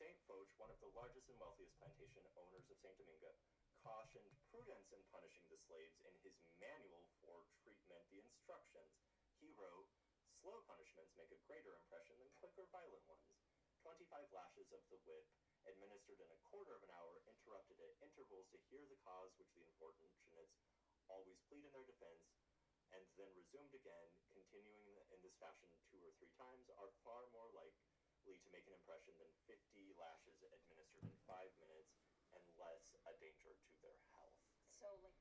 Saint Foch, one of the largest and wealthiest plantation owners of Saint Domingue, cautioned prudence in punishing the slaves in his manual for treatment, the instructions. He wrote, "Slow punishments make a greater impression than quick or violent ones. 25 lashes of the whip, administered in a quarter of an hour, interrupted at intervals to hear the cause which the unfortunates always plead in their defense, and then resumed again, continuing in this fashion 2 or 3 times, are far more likely to make an impression than 50 lashes administered in 5 minutes, and less a danger to their health." So, like,